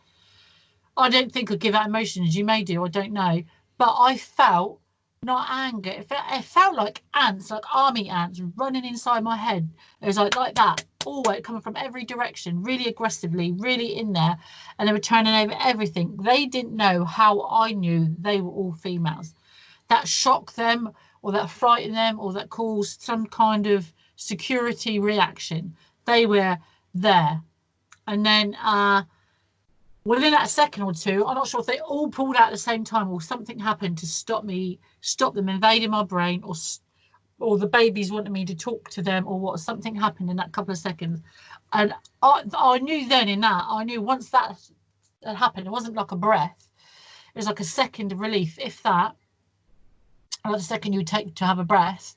I don't think I'd give out emotions. You may do, I don't know. But I felt not anger. It felt like ants, like army ants running inside my head. It was like that, all coming from every direction, really aggressively, really in there. And they were turning over everything. They didn't know how I knew they were all females. That shocked them, or that frightened them, or that caused some kind of security reaction. They were there. And then within that second or two, I'm not sure if they all pulled out at the same time or something happened to stop them invading my brain, or the babies wanted me to talk to them, or what, something happened in that couple of seconds. And I knew then I knew once that had happened, it wasn't like a breath. It was like a second of relief, if that, like the second you take to have a breath.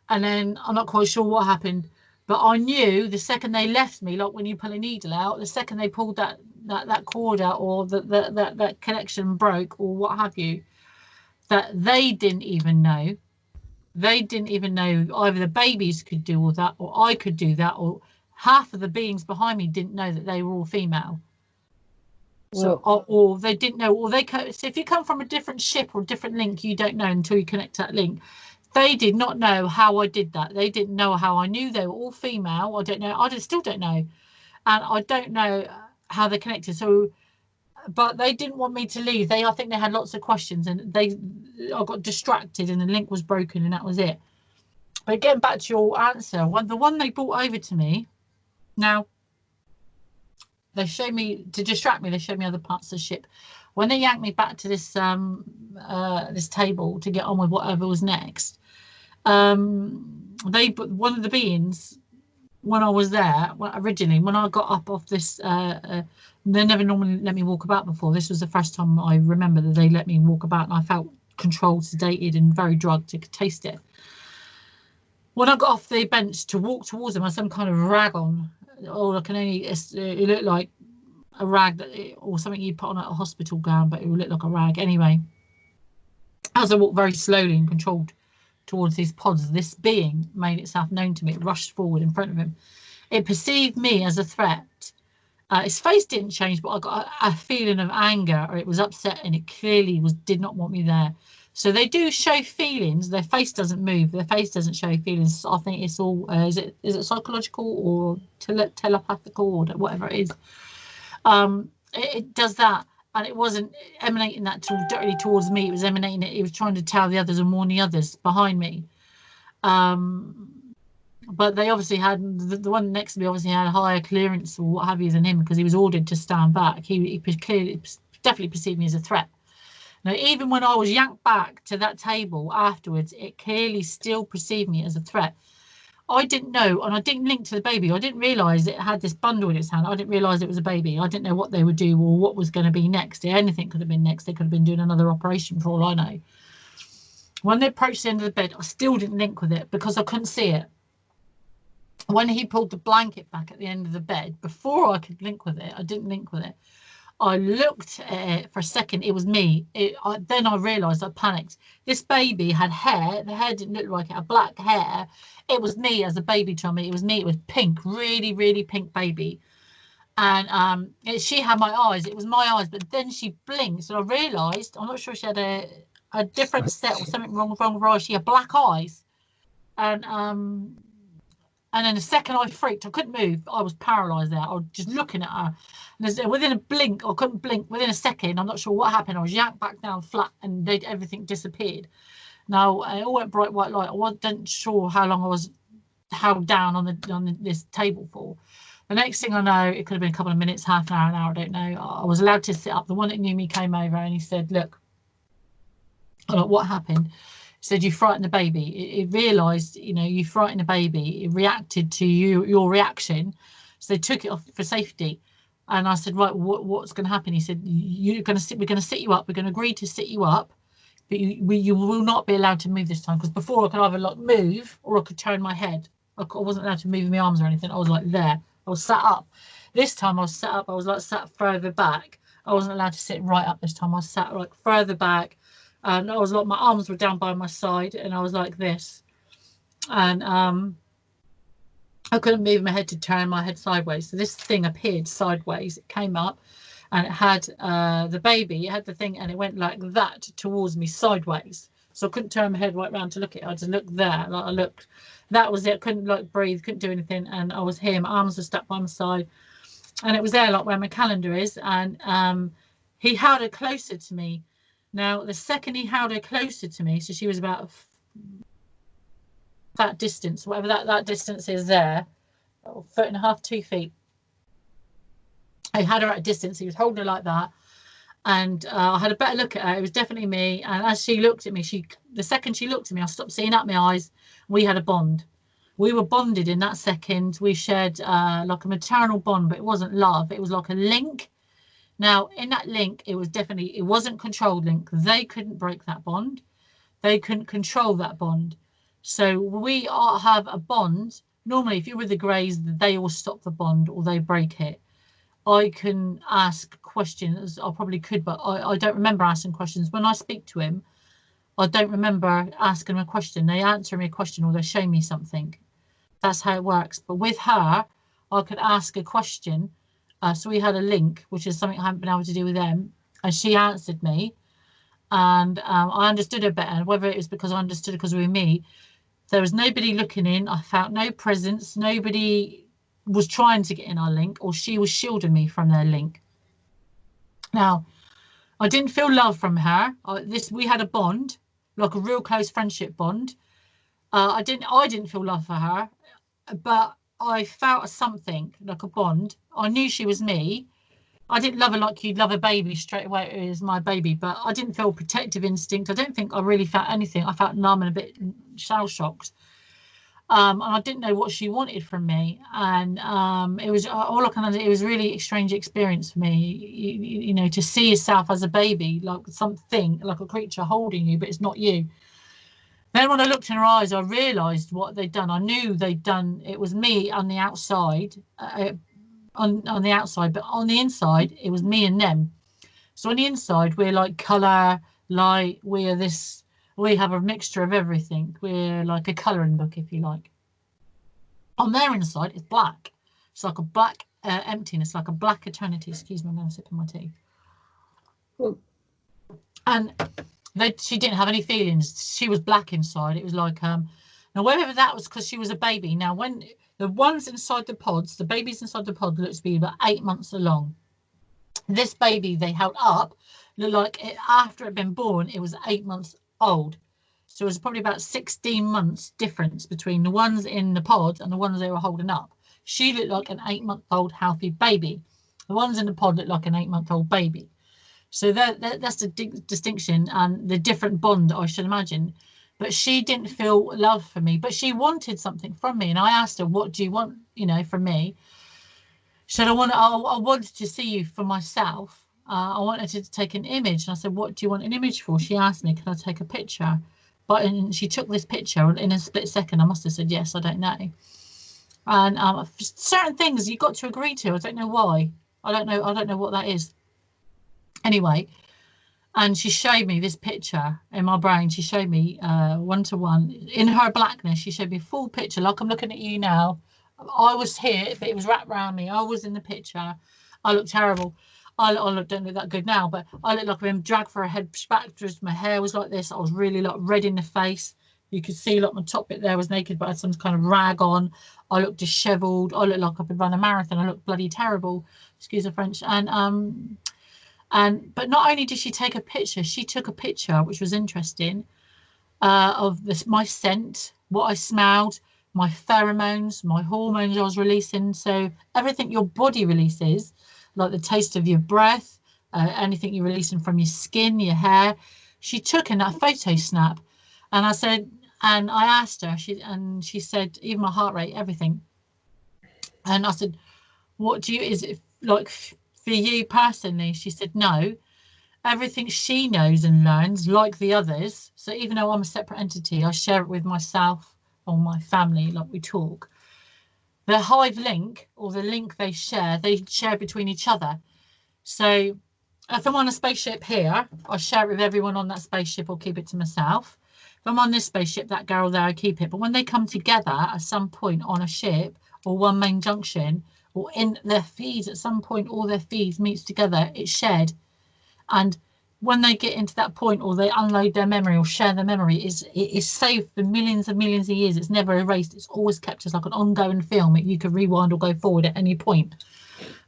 And then I'm not quite sure what happened, but I knew the second they left me, like when you pull a needle out, the second they pulled that cord out, or that connection broke, or what have you, that they didn't even know. They didn't even know either the babies could do all that, or I could do that, or half of the beings behind me didn't know that they were all female. So, or they didn't know, or so if you come from a different ship or a different link, you don't know until you connect that link. They did not know how I did that. They didn't know how I knew they were all female. I don't know. I still don't know. And I don't know how they connected. So, but they didn't want me to leave. I think they had lots of questions, and I got distracted, and the link was broken, and that was it. But getting back to your answer, the one they brought over to me, now, they showed me, to distract me, they showed me other parts of the ship. When they yanked me back to this this table to get on with whatever was next, one of the beings, when I was there, originally, when I got up off this, they never normally let me walk about before. This was the first time I remember that they let me walk about, and I felt controlled, sedated, and very drugged to taste it. When I got off the bench to walk towards them, I had some kind of rag on, or it looked like a rag or something you put on at a hospital gown, but it would look like a rag. Anyway, as I walked very slowly and controlled towards these pods, this being made itself known to me. It rushed forward in front of him. It perceived me as a threat. Its face didn't change, but I got a feeling of anger, or it was upset, and it clearly did not want me there. So they do show feelings. Their face doesn't move. Their face doesn't show feelings. I think it's all is it psychological or telepathical or whatever it is. It does that, and it wasn't emanating that directly towards me. It was emanating it. It was trying to tell the others and warn the others behind me. But they obviously had the one next to me obviously had higher clearance or what have you than him, because he was ordered to stand back. He clearly, definitely perceived me as a threat. Now, even when I was yanked back to that table afterwards, it clearly still perceived me as a threat. I didn't know, and I didn't link to the baby. I didn't realise it had this bundle in its hand. I didn't realise it was a baby. I didn't know what they would do or what was going to be next. Anything could have been next. They could have been doing another operation for all I know. When they approached the end of the bed, I still didn't link with it because I couldn't see it. When he pulled the blanket back at the end of the bed, before I could link with it, I didn't link with it. I looked at it for a second. It was me. Then I realised, I panicked. This baby had hair. The hair didn't look like it had black hair. It was me as a baby, Tommy. It was me. It was pink, really, really pink baby. And she had my eyes. It was my eyes. But then she blinked, and I realised, I'm not sure, she had a different set or something wrong with her eyes. She had black eyes. And then the second I freaked, I couldn't move. I was paralysed there. I was just looking at her. And within a blink, I couldn't blink. Within a second, I'm not sure what happened. I was yanked back down flat, and everything disappeared. Now, it all went bright white light. I wasn't sure how long I was held down on this table for. The next thing I know, it could have been a couple of minutes, half an hour, I don't know. I was allowed to sit up. The one that knew me came over, and he said, look, I'm like, what happened? Said, you frightened the baby. It realised, you frightened the baby. It reacted to your reaction, so they took it off for safety. And I said, right, what's going to happen? He said, we're going to sit you up. We're going to agree to sit you up, but you will not be allowed to move this time, because before I could either like move or I could turn my head. I wasn't allowed to move my arms or anything. I was like there. I was sat up. This time I was sat up. I was like sat further back. I wasn't allowed to sit right up this time. I was sat like further back, and I was like, my arms were down by my side, and I was like this, and I couldn't move my head to turn my head sideways. So this thing appeared sideways. It came up, and it had the baby. It had the thing, and it went like that towards me sideways. So I couldn't turn my head right round to look at it. I just looked there. Like I looked. That was it. I couldn't like breathe. Couldn't do anything. And I was here. My arms were stuck by my side, and it was there like where my calendar is. And he held her closer to me. Now the second he held her closer to me, so she was about that distance, whatever that distance is there, a foot and a half, 2 feet. I had her at a distance. He was holding her like that, and I had a better look at her. It was definitely me. And as she looked at me, the second she looked at me, I stopped seeing out my eyes. We had a bond. We were bonded in that second. We shared like a maternal bond, but it wasn't love. It was like a link. Now, in that link, it wasn't controlled link. They couldn't break that bond. They couldn't control that bond. So we all have a bond. Normally, if you're with the Greys, they will stop the bond or they break it. I can ask questions. I probably could, but I don't remember asking questions. When I speak to him, I don't remember asking him a question. They answer me a question or they show me something. That's how it works. But with her, I could ask a question. So we had a link, which is something I haven't been able to do with them. And she answered me. And I understood her better. Whether it was because I understood it because we were me, there was nobody looking in. I felt no presence. Nobody was trying to get in our link, or she was shielding me from their link. Now, I didn't feel love from her. We had a bond, like a real close friendship bond. I didn't feel love for her, but I felt something like a bond. I knew she was me. I didn't love her like you'd love a baby straight away. It was my baby, but I didn't feel protective instinct. I don't think I really felt anything. I felt numb and a bit shell shocked. And I didn't know what she wanted from me. And it was all I can. It was really a strange experience for me. You know, to see yourself as a baby, like something, like a creature holding you, but it's not you. Then when I looked in her eyes, I realised what they'd done. I knew they'd done. It was me on the outside. On the outside, but on the inside it was me and them. So on the inside we're like colour, light, we have a mixture of everything. We're like a colouring book, if you like. On their inside it's black. It's like a black emptiness, like a black eternity. Excuse me, I'm going to sip in my tea. Well, and she didn't have any feelings. She was black inside. It was like now whether that was because she was a baby. Now when the ones inside the pods, the babies inside the pod looked to be about 8 months along. This baby they held up looked like after it had been born, it was 8 months old. So it was probably about 16 months difference between the ones in the pod and the ones they were holding up. She looked like an 8-month-old healthy baby. The ones in the pod looked like an 8-month-old baby. So that's the distinction and the different bond, I should imagine. But she didn't feel love for me, but she wanted something from me. And I asked her, what do you want, from me? She said, I wanted to see you for myself. I wanted to take an image. And I said, what do you want an image for? She asked me, can I take a picture? And she took this picture in a split second. I must have said, yes, I don't know. And certain things you've got to agree to. I don't know why. I don't know what that is. Anyway. And she showed me this picture in my brain. She showed me one-to-one. In her blackness, she showed me a full picture, like I'm looking at you now. I was here, but it was wrapped around me. I was in the picture. I looked terrible. I don't look that good now, but I looked like I've been dragged for a head back. My hair was like this. I was really like red in the face. You could see like my top bit there was naked, but I had some kind of rag on. I looked dishevelled. I looked like I've been running a marathon. I looked bloody terrible. Excuse the French. But not only did she take a picture, she took a picture, which was interesting, of my scent, what I smelled, my pheromones, my hormones I was releasing. So everything your body releases, like the taste of your breath, anything you're releasing from your skin, your hair, she took in that photo snap. And I asked her, she said, even my heart rate, everything. And I said, is it like for you personally? She said no. everything she knows and learns, like the others. So even though I'm a separate entity, I share it with myself or my family, like we talk. The hive link, or the link they share between each other. So if I'm on a spaceship here, I share it with everyone on that spaceship or keep it to myself. If I'm on this spaceship, that girl there, I keep it. But when they come together at some point on a ship or one main junction or in their feeds, at some point all their feeds meets together, it's shared. And when they get into that point or they unload their memory or share their memory, it is saved for millions and millions of years. It's never erased. It's always kept as like an ongoing film. You can rewind or go forward at any point.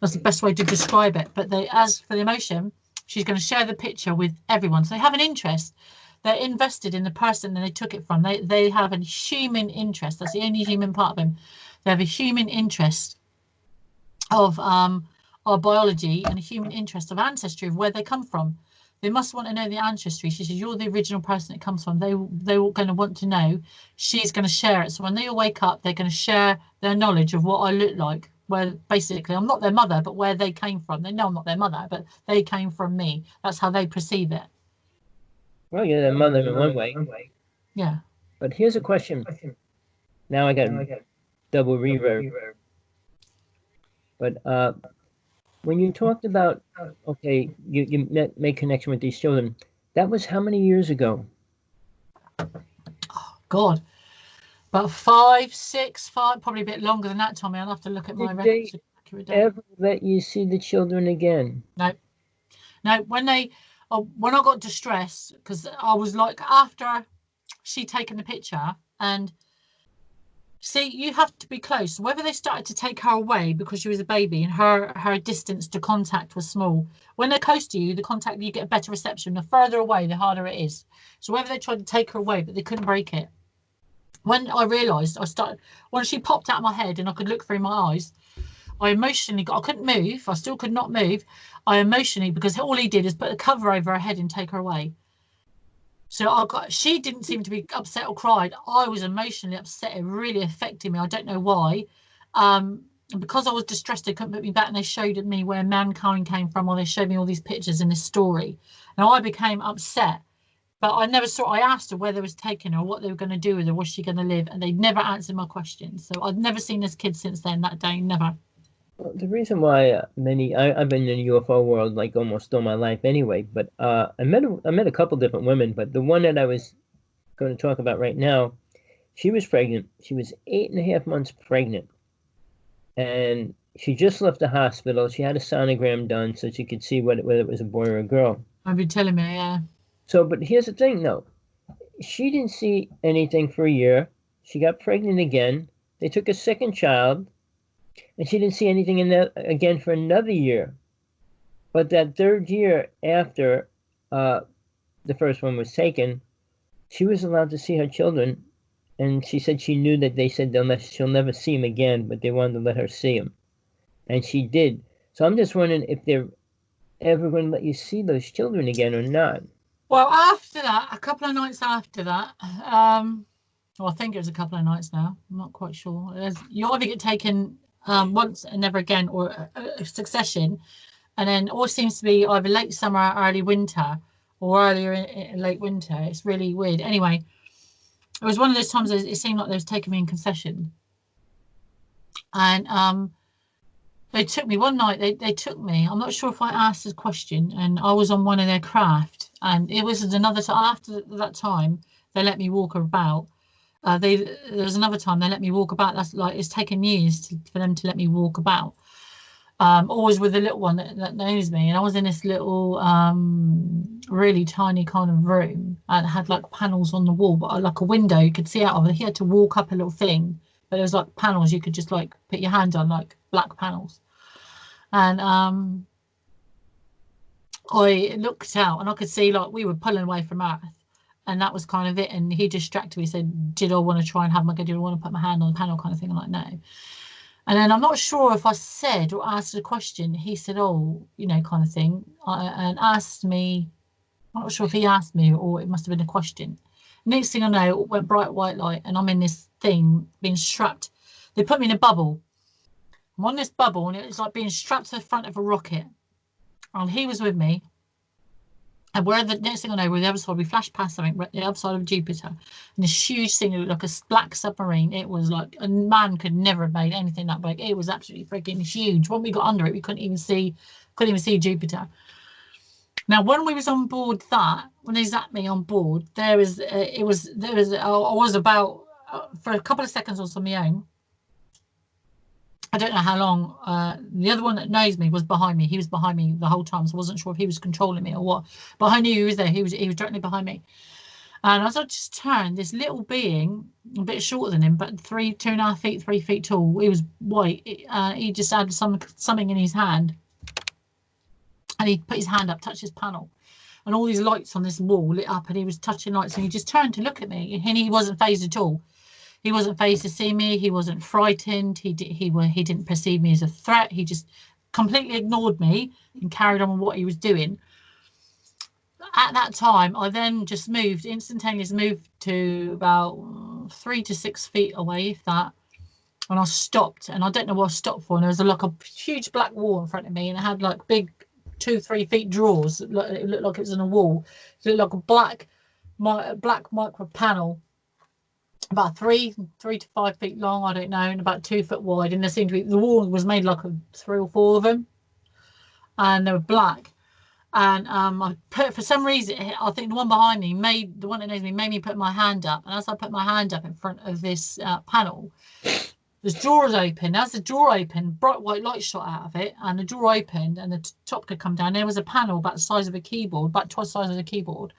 That's the best way to describe it. But as for the emotion, she's going to share the picture with everyone. So they have an interest. They're invested in the person that they took it from. They have a human interest. That's the only human part of them. They have a human interest of our biology and a human interest of ancestry, of where they come from. They must want to know the ancestry. She says, you're the original person it comes from. They're going to want to know. She's going to share it. So when they all wake up, they're going to share their knowledge of what I look like, where basically I'm not their mother, but where they came from. They know I'm not their mother, but they came from me. That's how they perceive it. Well, you're their mother in one way. Yeah. But here's a question. Now I got double reverb. But when you talked about, okay, you made connection with these children, that was how many years ago? Oh, God. About 5, 6, 5, probably a bit longer than that, Tommy. I'll have to look at my records. Did they ever let you see the children again? No. No, when I got distressed, because I was like, after she'd taken the picture, and see, you have to be close. Whether they started to take her away because she was a baby and her distance to contact was small. When they're close to you, the contact, you get a better reception. The further away, the harder it is. So whether they tried to take her away, but they couldn't break it. When I realised, when she popped out of my head and I could look through my eyes, I emotionally I couldn't move. I still could not move. I emotionally, because all he did is put a cover over her head and take her away. So she didn't seem to be upset or cried. I was emotionally upset. It really affected me. I don't know why. And because I was distressed, they couldn't put me back, and they showed me where mankind came from, or they showed me all these pictures in this story. Now I became upset. But I never saw. I asked her where they was taking her, what they were going to do with her, was she going to live, and they never answered my questions. So I've never seen this kid since then. That day, never. Well, the reason why I've been in the UFO world like almost all my life anyway. But I met a couple different women, but the one that I was going to talk about right now, she was pregnant. She was 8.5 months pregnant, and she just left the hospital. She had a sonogram done so she could see whether it was a boy or a girl. I've been telling me, yeah. So, but here's the thing, though. She didn't see anything for a year. She got pregnant again. They took a second child, and she didn't see anything again for another year. But that third year after the first one was taken, she was allowed to see her children, and she said she knew that they said she'll never see them again, but they wanted to let her see them. And she did. So I'm just wondering if they're ever going to let you see those children again or not. Well, after that, a couple of nights after that, well, I think it was a couple of nights now. I'm not quite sure. You either get taken once and never again, or a succession, and then all seems to be either late summer, early winter, or earlier in late winter. It's really weird. Anyway, it was one of those times it seemed like they was taking me in concession, and they took me one night. They took me. I'm not sure if I asked this question, and I was on one of their craft, and it was another time. After that time, they let me walk about. There was another time they let me walk about. That's like, it's taken years for them to let me walk about. Always with a little one that knows me, and I was in this little really tiny kind of room, and it had like panels on the wall, but like a window you could see out of it. He had to walk up a little thing, but there was like panels you could just like put your hand on, like black panels. And I looked out and I could see like we were pulling away from Earth, and that was kind of it. And he distracted me, said, did I want to try and have my, did I want to put my hand on the panel kind of thing? I'm like, no. And then I'm not sure if I said or asked a question. He said, oh, you know, kind of thing, and asked me. I'm not sure if he asked me or it must have been a question. Next thing I know, it went bright white light, and I'm in this thing being strapped. They put me in a bubble. I'm on this bubble, and it was like being strapped to the front of a rocket. And he was with me. And we're the next thing I know, we're the other side. We flashed past something, we're at the other side of Jupiter, and this huge thing, it looked like a black submarine. It was like a man could never have made anything that big. It was absolutely freaking huge. When we got under it, we couldn't even see Jupiter. Now, when we was on board that, when they zapped me on board, I was about for a couple of seconds on my own. I don't know how long. The other one that knows me was behind me. He was behind me the whole time, so I wasn't sure if he was controlling me or what. But I knew he was there. He was directly behind me. And as I just turned, this little being, a bit shorter than him, but 2.5 feet, 3 feet tall. He was white. He just had something in his hand, and he put his hand up, touched his panel, and all these lights on this wall lit up, and he was touching lights, and he just turned to look at me, and he wasn't phased at all. He wasn't phased to see me. He wasn't frightened. He didn't perceive me as a threat. He just completely ignored me and carried on with what he was doing. At that time, I then just instantaneously moved to about 3 to 6 feet away, if that. And I stopped, and I don't know what I stopped for. And there was like a huge black wall in front of me, and it had like big 2-3 feet drawers. It looked like it was in a wall. It looked like a black micro panel, about 3 to 5 feet long, I don't know, and about 2 foot wide. And there seemed to be, the wall was made like 3 or 4 of them, and they were black. And I put, for some reason, I think the one behind me the one that knows me made me put my hand up. And as I put my hand up in front of this panel, this drawer was open. As the drawer opened, bright white light shot out of it, and the drawer opened, and the top could come down. There was a panel about the size of a keyboard, about twice the size of a keyboard,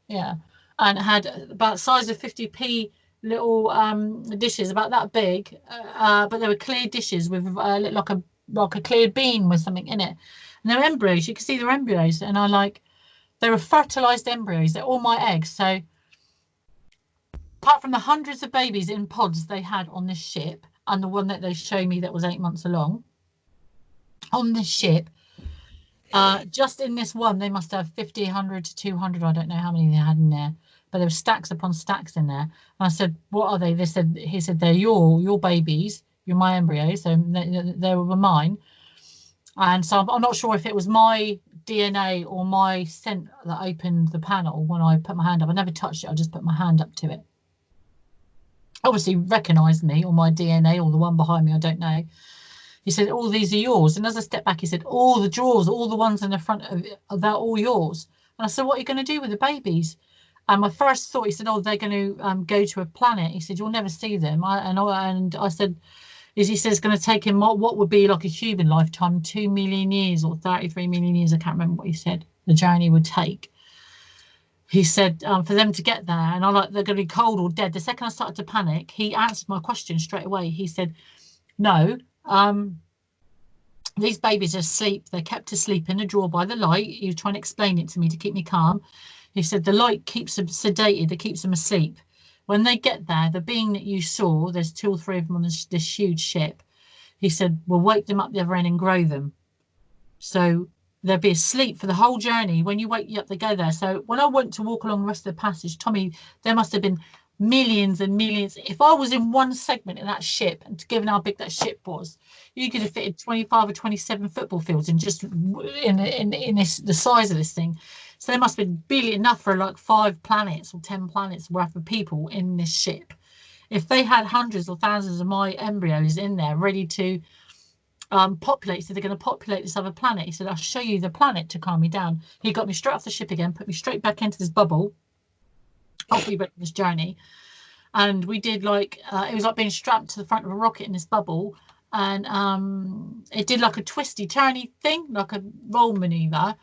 yeah, and it had about the size of 50p little dishes, about that big, but they were clear dishes with like a clear bean with something in it. And they were embryos. You could see they were embryos, and they were fertilized embryos. They're all my eggs. So apart from the hundreds of babies in pods they had on this ship, and the one that they showed me that was 8 months along on this ship, just in this one, they must have 50, 100 to 200. I don't know how many they had in there, but there were stacks upon stacks in there. And I said, what are they? He said, they're your babies. You're my embryos. So they were mine. And so I'm not sure if it was my DNA or my scent that opened the panel when I put my hand up. I never touched it. I just put my hand up to it. Obviously recognized me or my DNA or the one behind me. I don't know. He said, all these are yours. And as I stepped back, he said, all the drawers, all the ones in the front of it, they're all yours. And I said, what are you going to do with the babies? And my first thought, he said, oh, they're going to go to a planet. He said, you'll never see them. And I said, he says it's going to take him what would be like a human lifetime, 2 million years or 33 million years. I can't remember what he said the journey would take. He said for them to get there, and they're going to be cold or dead. The second I started to panic, he answered my question straight away. He said, no, these babies are asleep. They're kept asleep in a drawer by the light. He was trying to explain it to me to keep me calm. He said the light keeps them sedated. It keeps them asleep. When they get there, the being that you saw, there's 2 or 3 of them on this huge ship. He said, we'll wake them up the other end and grow them. So they'll be asleep for the whole journey. When you wake you up, they go there. So when I went to walk along the rest of the passage, Tommy, there must have been millions and millions. If I was in one segment in that ship, and given how big that ship was, you could have fitted 25 or 27 football fields in just in the size of this thing. So there must have been enough for like 5 planets or 10 planets worth of people in this ship. If they had hundreds or thousands of my embryos in there ready to populate, so they're going to populate this other planet. He said, I'll show you the planet to calm me down. He got me straight off the ship again, put me straight back into this bubble. Off we went on this journey. And we did it was like being strapped to the front of a rocket in this bubble. And it did like a twisty, turny thing, like a roll maneuver.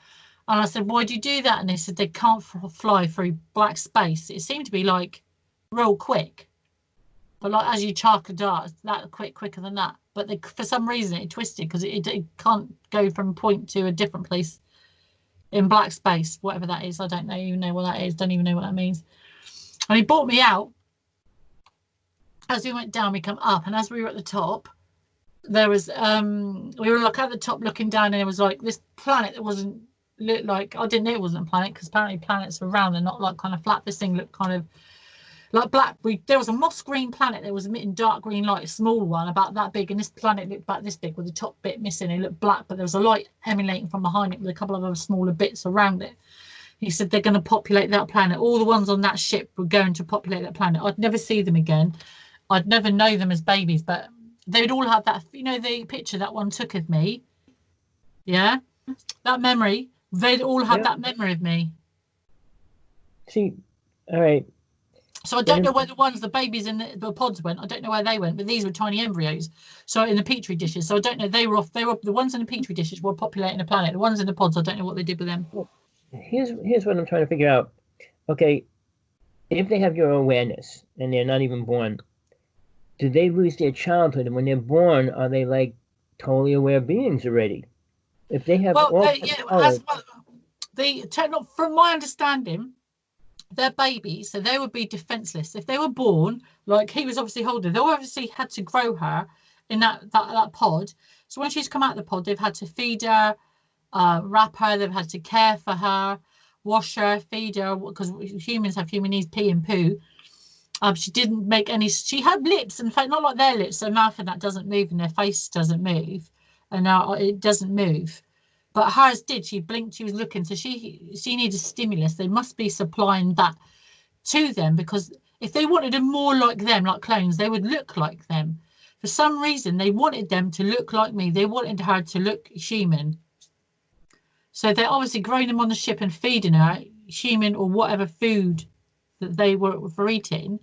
And I said, why do you do that? And they said they can't fly through black space. It seemed to be like real quick. But like as you charge a dart, that quicker than that. But for some reason it twisted because it can't go from point to a different place in black space, whatever that is. I don't even know what that is. Don't even know what that means. And he brought me out. As we went down, we come up. And as we were at the top, there was, we were like at the top looking down, and there was like this planet that wasn't looked like, I didn't know it wasn't a planet because apparently planets are round and not like kind of flat. This thing looked kind of like black. There was a moss green planet that was emitting dark green light, a small one about that big, and this planet looked about this big with the top bit missing. It looked black, but there was a light emanating from behind it with a couple of other smaller bits around it. He said they're going to populate that planet. All the ones on that ship were going to populate that planet. I'd never see them again. I'd never know them as babies, but they'd all have that, you know, the picture that one took of me. Yeah, that memory. They'd all have that memory of me. See, all right. So I don't know where the babies in the pods went. I don't know where they went, but these were tiny embryos. So in the petri dishes. So I don't know. They were the ones in the petri dishes were populating the planet. The ones in the pods, I don't know what they did with them. Here's what I'm trying to figure out. Okay, if they have your awareness and they're not even born, do they lose their childhood? And when they're born, are they like totally aware beings already? If they have from my understanding, they're babies, so they would be defenseless. If they were born, like he was obviously holding, they obviously had to grow her in that pod. So when she's come out of the pod, they've had to feed her, wrap her, they've had to care for her, wash her, feed her, because humans have human needs, pee and poo. She didn't make any, she had lips, in fact, not like their lips, their mouth and that doesn't move and their face doesn't move, and now it doesn't move. But hers did. She blinked, she was looking, so she needed stimulus. They must be supplying that to them, because if they wanted them more like them, like clones, they would look like them. For some reason, they wanted them to look like me. They wanted her to look human. So they're obviously growing them on the ship and feeding her human or whatever food that they were eating.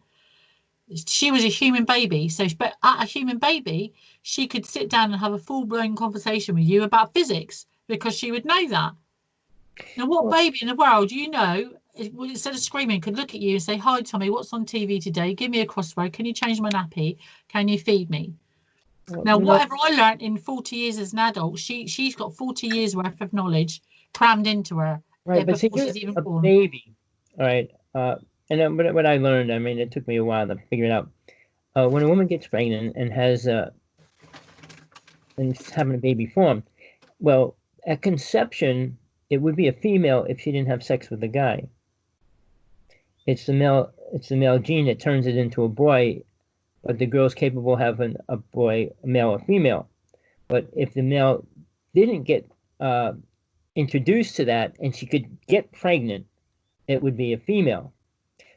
She was a human baby. So, but at a human baby, she could sit down and have a full-blown conversation with you about physics, because she would know that. Now, what baby in the world, you know, instead of screaming, could look at you and say, "Hi, Tommy, what's on TV today? Give me a crossword. Can you change my nappy? Can you feed me?" Now, whatever I learned in 40 years as an adult, she's got 40 years worth of knowledge crammed into her. Right, but see, she's even born. Baby. All right. And then what I learned, I mean, it took me a while to figure it out. When a woman gets pregnant and has and having a baby form, well, at conception, it would be a female if she didn't have sex with a guy. It's the male gene that turns it into a boy, but the girl's capable of having a boy, a male or female. But if the male didn't get introduced to that and she could get pregnant, it would be a female.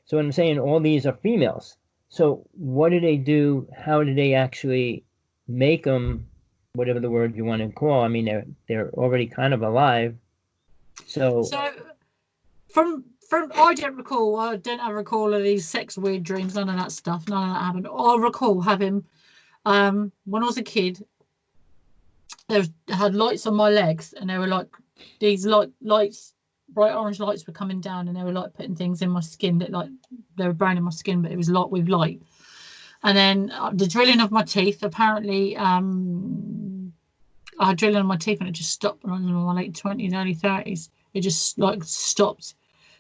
So what I'm saying, all these are females. So what do they do? How do they actually make them, whatever the word you want to call? I mean, they're already kind of alive. So from I don't recall of these sex weird dreams, none of that stuff, none of that happened. I recall having when I was a kid, I had lights on my legs, and they were like these lights, bright orange lights were coming down, and they were like putting things in my skin that like they were burning my skin, but it was light with light. And then the drilling of my teeth, apparently I had drilling on my teeth and it just stopped when I was in my late 20s, early 30s. It just like stopped.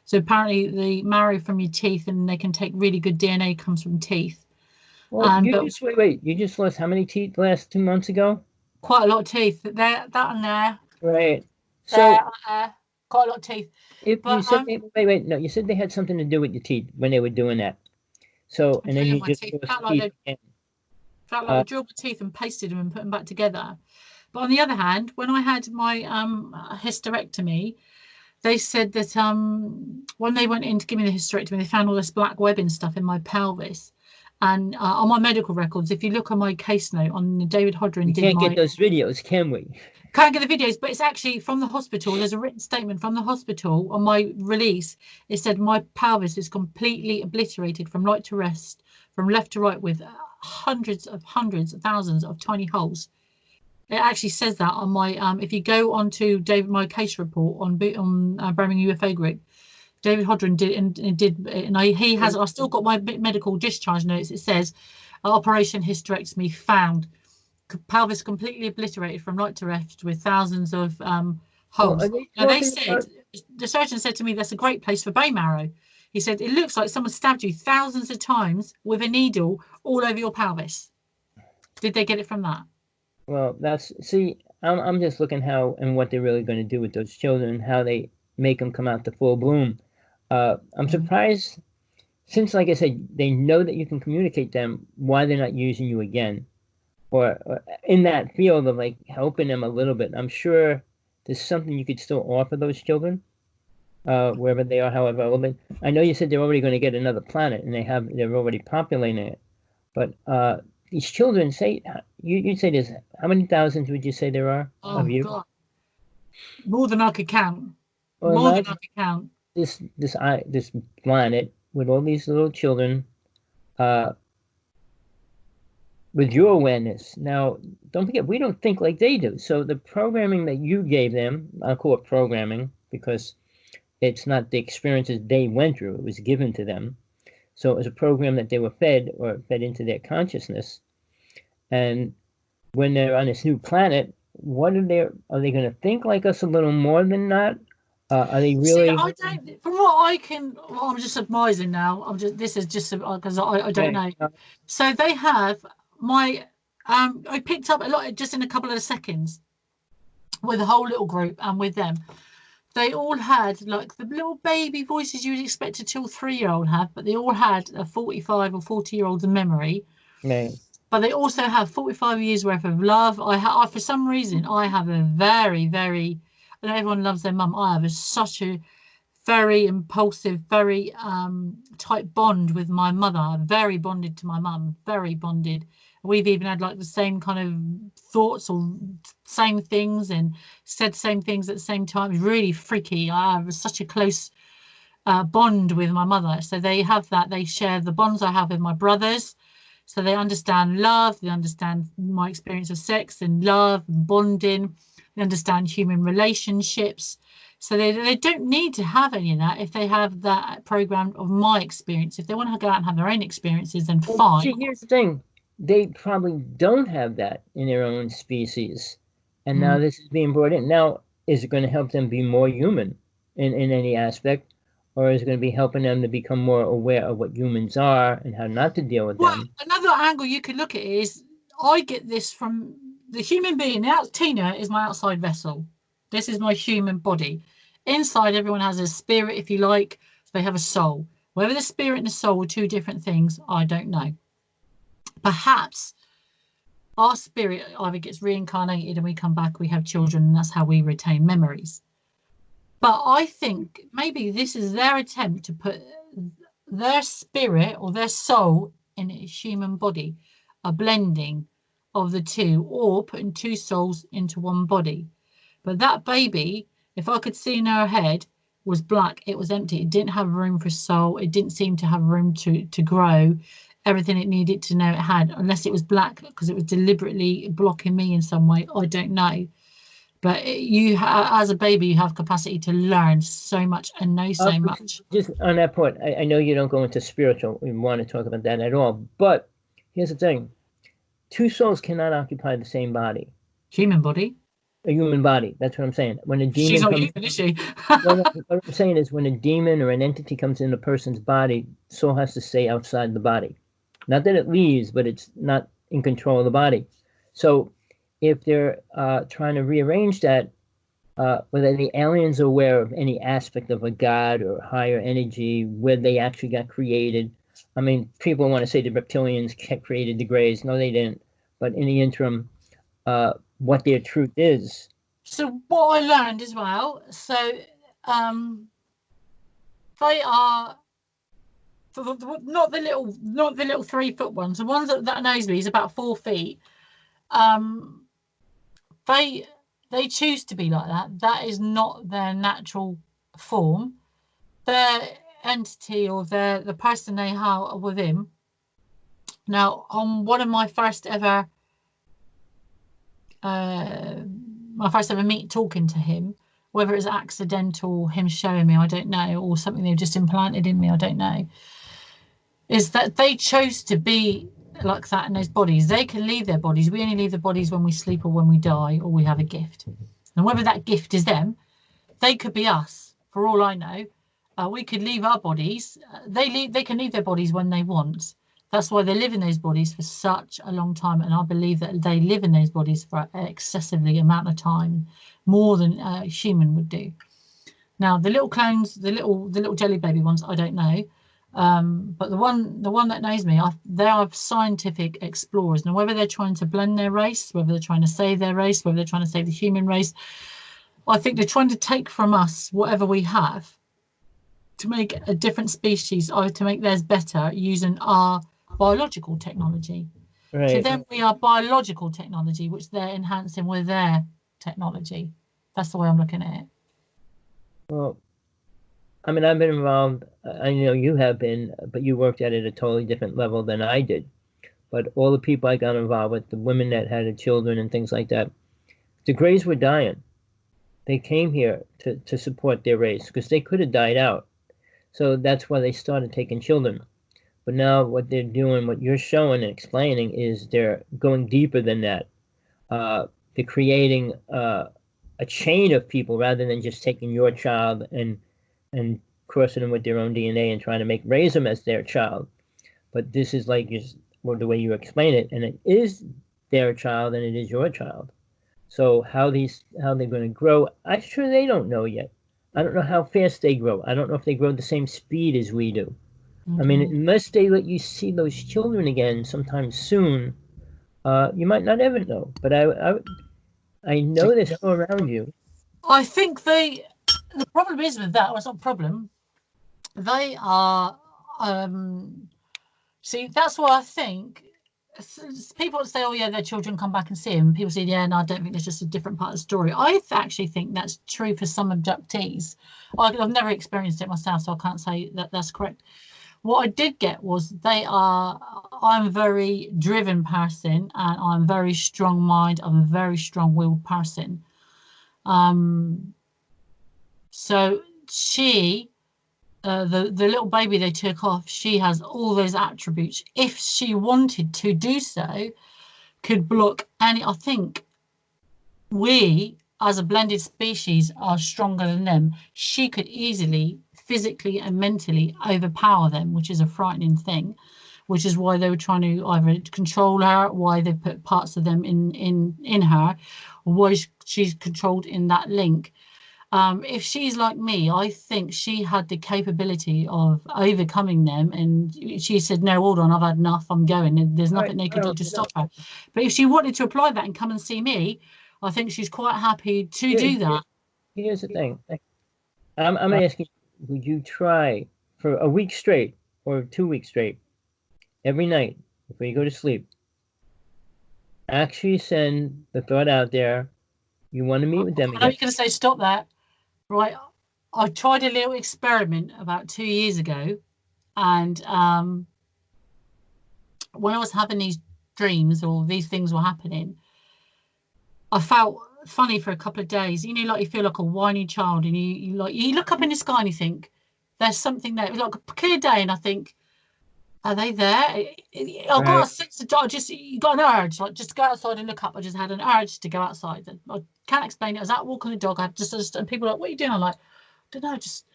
So apparently the marrow from your teeth, and they can take really good DNA, comes from teeth. Well, wait, you just lost how many teeth last 2 months ago? Quite a lot of teeth. There, that and there. Right. So quite a lot of teeth. If you said no, you said they had something to do with your teeth when they were doing that. So and then you just felt like they drilled my teeth and pasted them and put them back together. But on the other hand, when I had my hysterectomy, they said that when they went in to give me the hysterectomy, they found all this black webbing stuff in my pelvis. And on my medical records, if you look on my case note on David Hodgson, we can't get those videos, can we? Can't get the videos, but it's actually from the hospital. There's a written statement from the hospital on my release. It said my pelvis is completely obliterated from right to rest, from left to right, with hundreds of thousands of tiny holes. It actually says that on my if you go onto my case report on Birmingham UFO group, David Hodgson he has. I've still got my medical discharge notes. It says operation hysterectomy found, pelvis completely obliterated from right to left with thousands of holes. They said, the surgeon said to me, that's a great place for bone marrow. He said, it looks like someone stabbed you thousands of times with a needle all over your pelvis. Did they get it from that? Well, I'm just looking how and what they're really going to do with those children, how they make them come out to full bloom. I'm surprised, since, like I said, they know that you can communicate them, why they're not using you again, or in that field of like helping them a little bit. I'm sure there's something you could still offer those children. wherever they are, however. Well, I know you said they're already going to get another planet, and they're already populating it. But these children, say you say there's how many thousands would you say there are of you? God, more than I could count. Well, More than I imagine could count. this planet with all these little children, with your awareness. Now, don't forget, we don't think like they do. So the programming that you gave them, I'll call it programming because it's not the experiences they went through. It was given to them. So it was a program that they were fed into their consciousness. And when they're on this new planet, are they going to think like us a little more than that? Are they really? See, I don't. From what I can, well, I'm just surmising now. This is just because I don't know. So they have my. I picked up a lot just in a couple of seconds with the whole little group and with them. They all had like the little baby voices you would expect a 2 or 3-year-old have, but they all had a 45 or 40-year-old's memory. Right. But they also have 45 years worth of love. I for some reason, I have a very, very. I know everyone loves their mum. I have such a very impulsive, very tight bond with my mother. I'm very bonded to my mum. Very bonded. We've even had like the same kind of thoughts or same things and said same things at the same time. It's really freaky. I have such a close bond with my mother. So they have that. They share the bonds I have with my brothers. So they understand love. They understand my experience of sex and love and bonding. They understand human relationships. So they don't need to have any of that if they have that program of my experience. If they want to go out and have their own experiences, then fine. See, here's the thing. They probably don't have that in their own species. And now this is being brought in. Now, is it going to help them be more human in any aspect? Or is it going to be helping them to become more aware of what humans are and how not to deal with them? Another angle you could look at is I get this from the human being. Tina is my outside vessel. This is my human body. Inside, everyone has a spirit, if you like. They have a soul. Whether the spirit and the soul are two different things, I don't know. Perhaps our spirit either gets reincarnated and we come back, we have children, and that's how we retain memories. But I think maybe this is their attempt to put their spirit or their soul in a human body, a blending of the two, or putting two souls into one body. But that baby, if I could see in her head, was black. It was empty. It didn't have room for soul. It didn't seem to have room to grow everything it needed to know it had, unless it was black because it was deliberately blocking me in some way. I don't know. But as a baby, you have capacity to learn so much and know so much. Just on that point, I know you don't go into spiritual. We want to talk about that at all. But here's the thing. Two souls cannot occupy the same body. Human body? A human body. That's what I'm saying. When a demon She's not human, is she? What I'm saying is when a demon or an entity comes in a person's body, soul has to stay outside the body. Not that it leaves, but it's not in control of the body. So if they're trying to rearrange that, whether the aliens are aware of any aspect of a god or higher energy, where they actually got created. I mean, people want to say the reptilians created the Greys. No, they didn't. But in the interim, what their truth is. So what I learned as well, so they are not the little 3-foot ones. The ones that knows me is about 4 feet. They choose to be like that. That is not their natural form. Their entity or the person they are with him. Now, on one of my first ever meet talking to him, whether it's accidental, him showing me, I don't know, or something they've just implanted in me, I don't know, is that they chose to be like that in those bodies. They can leave their bodies. We only leave the bodies when we sleep or when we die or we have a gift. And whether that gift is them, they could be us, for all I know. We could leave our bodies. They can leave their bodies when they want. That's why they live in those bodies for such a long time. And I believe that they live in those bodies for an excessively amount of time, more than a human would do. Now, the little clones, the little jelly baby ones, I don't know. But the one that knows me, they are scientific explorers. Now, whether they're trying to blend their race, whether they're trying to save their race, whether they're trying to save the human race, I think they're trying to take from us whatever we have to make a different species or to make theirs better using our biological technology. Right. So then we are biological technology, which they're enhancing with their technology. That's the way I'm looking at it. Well, I mean, I've been involved, I know you have been, but you worked at it at a totally different level than I did. But all the people I got involved with, the women that had children and things like that, the Greys were dying. They came here to support their race because they could have died out. So that's why they started taking children. But now what they're doing, what you're showing and explaining, is they're going deeper than that. They're creating a chain of people rather than just taking your child and crossing them with their own DNA and trying to raise them as their child. But this is like just the way you explain it, and it is their child and it is your child. So how they're going to grow, I'm sure they don't know yet. I don't know how fast they grow. I don't know if they grow the same speed as we do. I mean, unless they let you see those children again sometime soon, you might not ever know. But I know they're still around you. I think the problem is with that, well, it's not a problem. They are, see, that's why I think people say, oh, yeah, their children come back and see them. People say, yeah, no, I don't think there's just a different part of the story. I actually think that's true for some abductees. I've never experienced it myself, so I can't say that that's correct. What I did get was I'm a very driven person and I'm very strong mind. I'm a very strong-willed person. So she, the little baby they took off, she has all those attributes. If she wanted to do so, could block any. I think we, as a blended species, are stronger than them. She could easily, physically and mentally, overpower them, which is a frightening thing. Which is why they were trying to either control her, why they put parts of them in her, or why she's controlled in that link. If she's like me, I think she had the capability of overcoming them, and she said, no, hold on, I've had enough, I'm going, and there's nothing they could do to stop her. But if she wanted to apply that and come and see me, I think she's quite happy to do that. Here's the thing. I'm asking, would you try for a week straight or 2 weeks straight, every night before you go to sleep, actually send the thought out there, you want to meet with them again? I know you're going to say stop that. Right, I tried a little experiment about 2 years ago, and when I was having these dreams or these things were happening, I felt funny for a couple of days. You know, like you feel like a whiny child, and you look up in the sky and you think there's something there. It was like a clear day, and I think, are they there? I got a sense of you got an urge, like just to go outside and look up. I just had an urge to go outside. I can't explain it. I was out walking the dog. I just and people were like, what are you doing? I'm like, I don't know, just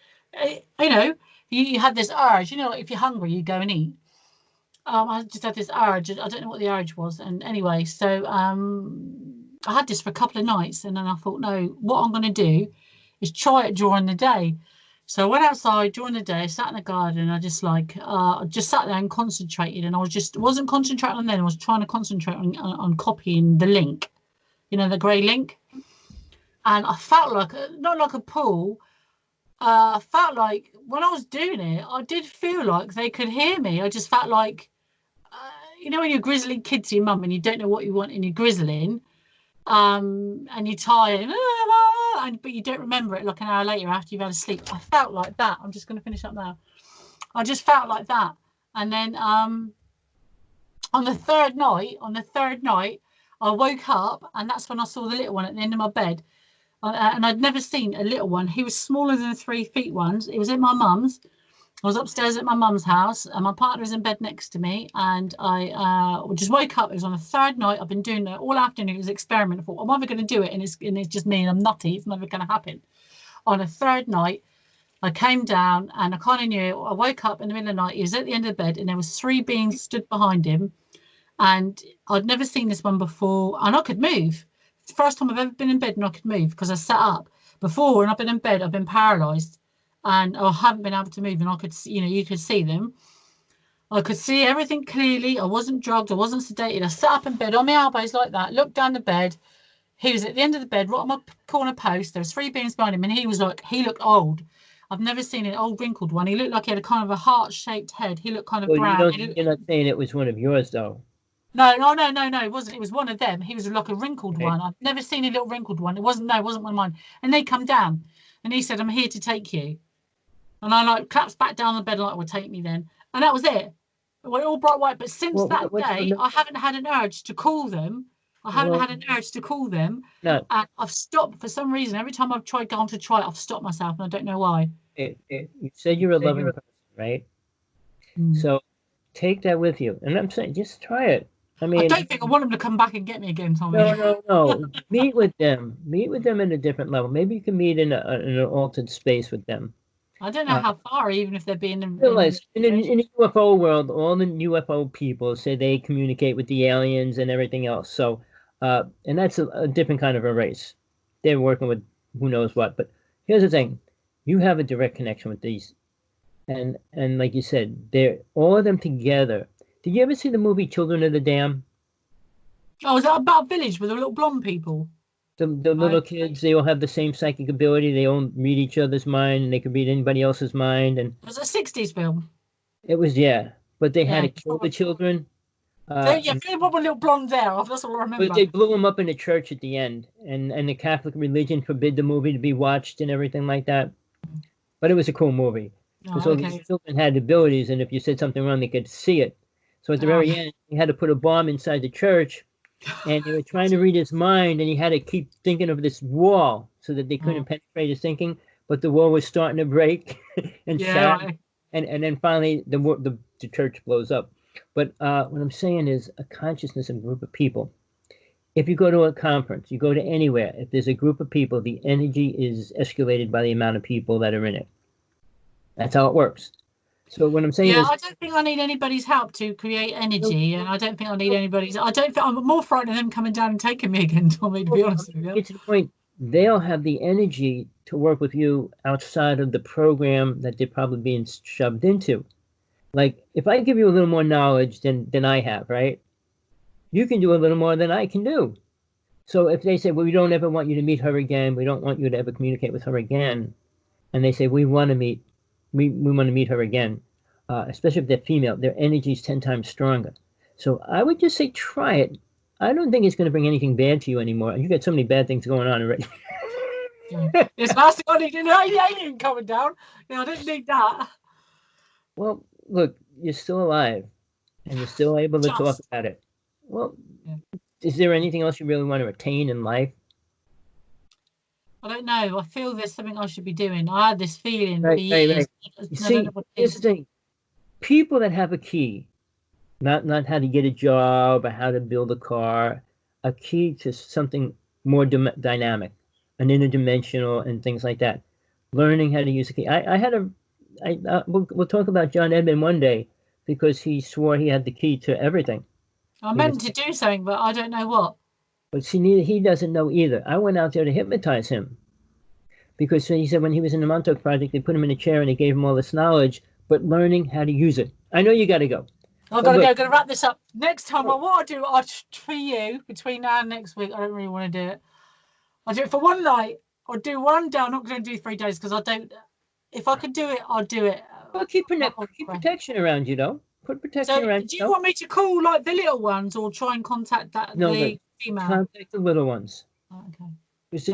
you know, you had this urge. You know, if you're hungry, you go and eat. I just had this urge. I don't know what the urge was. And anyway, so I had this for a couple of nights, and then I thought, no, what I'm going to do is try it during the day. So I went outside during the day, sat in the garden, and I just sat there and concentrated. And I wasn't concentrating on them. I was trying to concentrate on copying the link, you know, the grey link. And I felt like, not like a pull, I felt like when I was doing it, I did feel like they could hear me. I just felt like, you know, when you're grizzling kids to your mum and you don't know what you want and you're grizzling, and you're tired, but you don't remember it like an hour later after you've had a sleep. I felt like that. I'm just going to finish up now. I just felt like that. And then on the third night, I woke up, and that's when I saw the little one at the end of my bed. And I'd never seen a little one. He was smaller than 3 feet ones. It was in my mum's. I was upstairs at my mum's house, and my partner was in bed next to me, and I just woke up. It was on the third night. I've been doing it all afternoon. It was an experiment. I thought, I'm never going to do it, and it's just me, and I'm nutty. It's never going to happen. On a third night, I came down, and I kind of knew. I woke up in the middle of the night. He was at the end of the bed, and there was 3 beings stood behind him, and I'd never seen this one before, and I could move. It's the first time I've ever been in bed and I could move because I sat up. Before, when I've been in bed, I've been paralysed. And I haven't been able to move, and I could see, you know, you could see them. I could see everything clearly. I wasn't drugged. I wasn't sedated. I sat up in bed on my elbows like that, looked down the bed. He was at the end of the bed, right on my corner post. There was 3 beings behind him, and he looked old. I've never seen an old wrinkled one. He looked like he had a kind of a heart-shaped head. He looked kind of Well, brown. you're not saying it was one of yours, though. No, it wasn't. It was one of them. He was like a wrinkled Okay. one. I've never seen a little wrinkled one. It wasn't one of mine. And they come down and he said, I'm here to take you. And I like claps back down the bed like, well, take me then. And that was it. We're all bright white. But since that day, I haven't had an urge to call them. No. And I've stopped for some reason. Every time I've gone to try it, I've stopped myself, and I don't know why. You said you're a loving person, right? So take that with you. And I'm saying, just try it. I mean, I don't think I want them to come back and get me again, Tommy. No. Meet with them. Meet with them at a different level. Maybe you can meet in an altered space with them. I don't know how far, even if they're being in the UFO world, all the UFO people say they communicate with the aliens and everything else. So, and that's a different kind of a race. They're working with who knows what. But here's the thing: you have a direct connection with these, and like you said, they're all of them together. Did you ever see the movie Children of the Dam? Oh, is that about a village with the little blonde people? The little kids, they all have the same psychic ability. They all read each other's mind, and they could read anybody else's mind. And it was a 60s film. It was, but they had to kill the children. They were little blonde there. That's all I remember. But they blew them up in a church at the end, and the Catholic religion forbid the movie to be watched and everything like that. But it was a cool movie. Because all these children had abilities, and if you said something wrong, they could see it. So at the very end, he had to put a bomb inside the church, and they were trying to read his mind, and he had to keep thinking of this wall so that they couldn't penetrate his thinking. But the wall was starting to break and shatter, and then finally the church blows up. But what I'm saying is a consciousness of a group of people. If you go to a conference, you go to anywhere, if there's a group of people, the energy is escalated by the amount of people that are in it. That's how it works. So what I'm saying is, I don't think I need anybody's help to create energy, and I don't think I need anybody's. I don't think I'm more frightened of them coming down and taking me again, Tommy. To be honest with you, it's the point. They'll have the energy to work with you outside of the program that they're probably being shoved into. Like if I give you a little more knowledge than I have, right? You can do a little more than I can do. So if they say, well, we don't ever want you to meet her again, we don't want you to ever communicate with her again, and they say we want to meet. We want to meet her again, especially if they're female. Their energy is 10 times stronger. So I would just say try it. I don't think it's going to bring anything bad to you anymore. You got so many bad things going on already. It's last thing I need to know. The alien coming down. I didn't need that. Well, look, you're still alive, and you're still able to talk about it. Well, is there anything else you really want to attain in life? I don't know. I feel there's something I should be doing. I had this feeling for years. Right. You see, here's the thing. People that have a key, not how to get a job or how to build a car, a key to something more dynamic, an interdimensional and things like that. Learning how to use a key. We'll talk about John Edmund one day because he swore he had the key to everything. I meant to do something, but I don't know what. But see, he doesn't know either. I went out there to hypnotize him because he said when he was in the Montauk Project, they put him in a chair and they gave him all this knowledge, but learning how to use it. I know you got to go. I've got to go. I've got to wrap this up. Next time, what I'll do, for you, between now and next week, I don't really want to do it. I'll do it for one night. I'll do one day. I'm not going to do 3 days because I don't. If I could do it, I'll do it. Well, keep protection around you, though. Put protection around you. Do you want me to call like the little ones or try and contact the female? Contact the little ones. Oh, okay. Because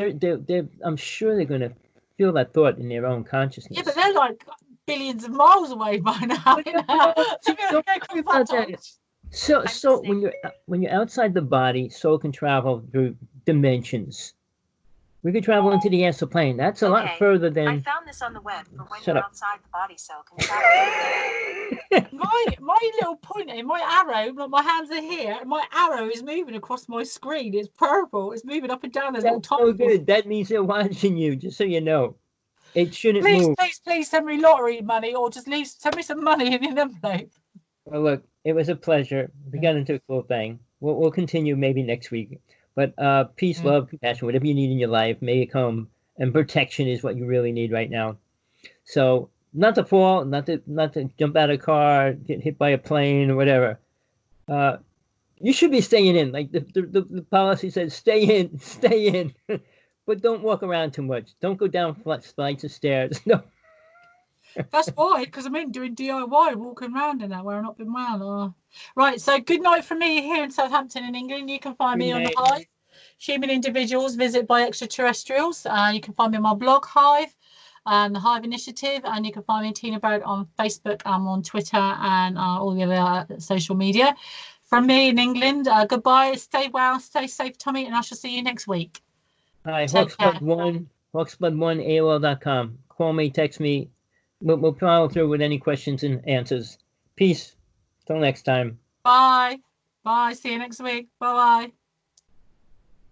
I'm sure they're going to feel that thought in their own consciousness. Yeah, but they're like billions of miles away by now. So when you're outside the body, soul can travel through dimensions. We could travel into the astral plane. That's a lot further than. I found this on the web for when you're outside the body, cell can travel. my little pointer, my arrow, like my hands are here. My arrow is moving across my screen. It's purple. It's moving up and down. That's so good. That means they're watching you. Just so you know, it shouldn't move. Please send me lottery money, or just send me some money in an envelope. Well, look, it was a pleasure. We got into a cool thing. We'll continue maybe next week. But peace, love, compassion, whatever you need in your life, may it come. And protection is what you really need right now. So not to fall, not to jump out of a car, get hit by a plane or whatever. You should be staying in. Like the policy says, stay in. But don't walk around too much. Don't go down flights of stairs. No. That's why, because I'm in doing DIY, walking around in that where I've not been around. Oh. Right, so good night from me here in Southampton in England. You can find Good me on the night. Hive, Human Individuals Visit by Extraterrestrials. You can find me on my blog Hive and the Hive Initiative, and you can find me Tina Bird on Facebook. I'm on Twitter and all the other social media. From me in England, goodbye, stay well, stay safe, Tommy, and I shall see you next week. Hi, Take care. Hawksblood1, Hawksblood1 AOL.com. Call me, text me. We'll follow through with any questions and answers. Peace. Till next time. Bye. Bye. See you next week. Bye-bye.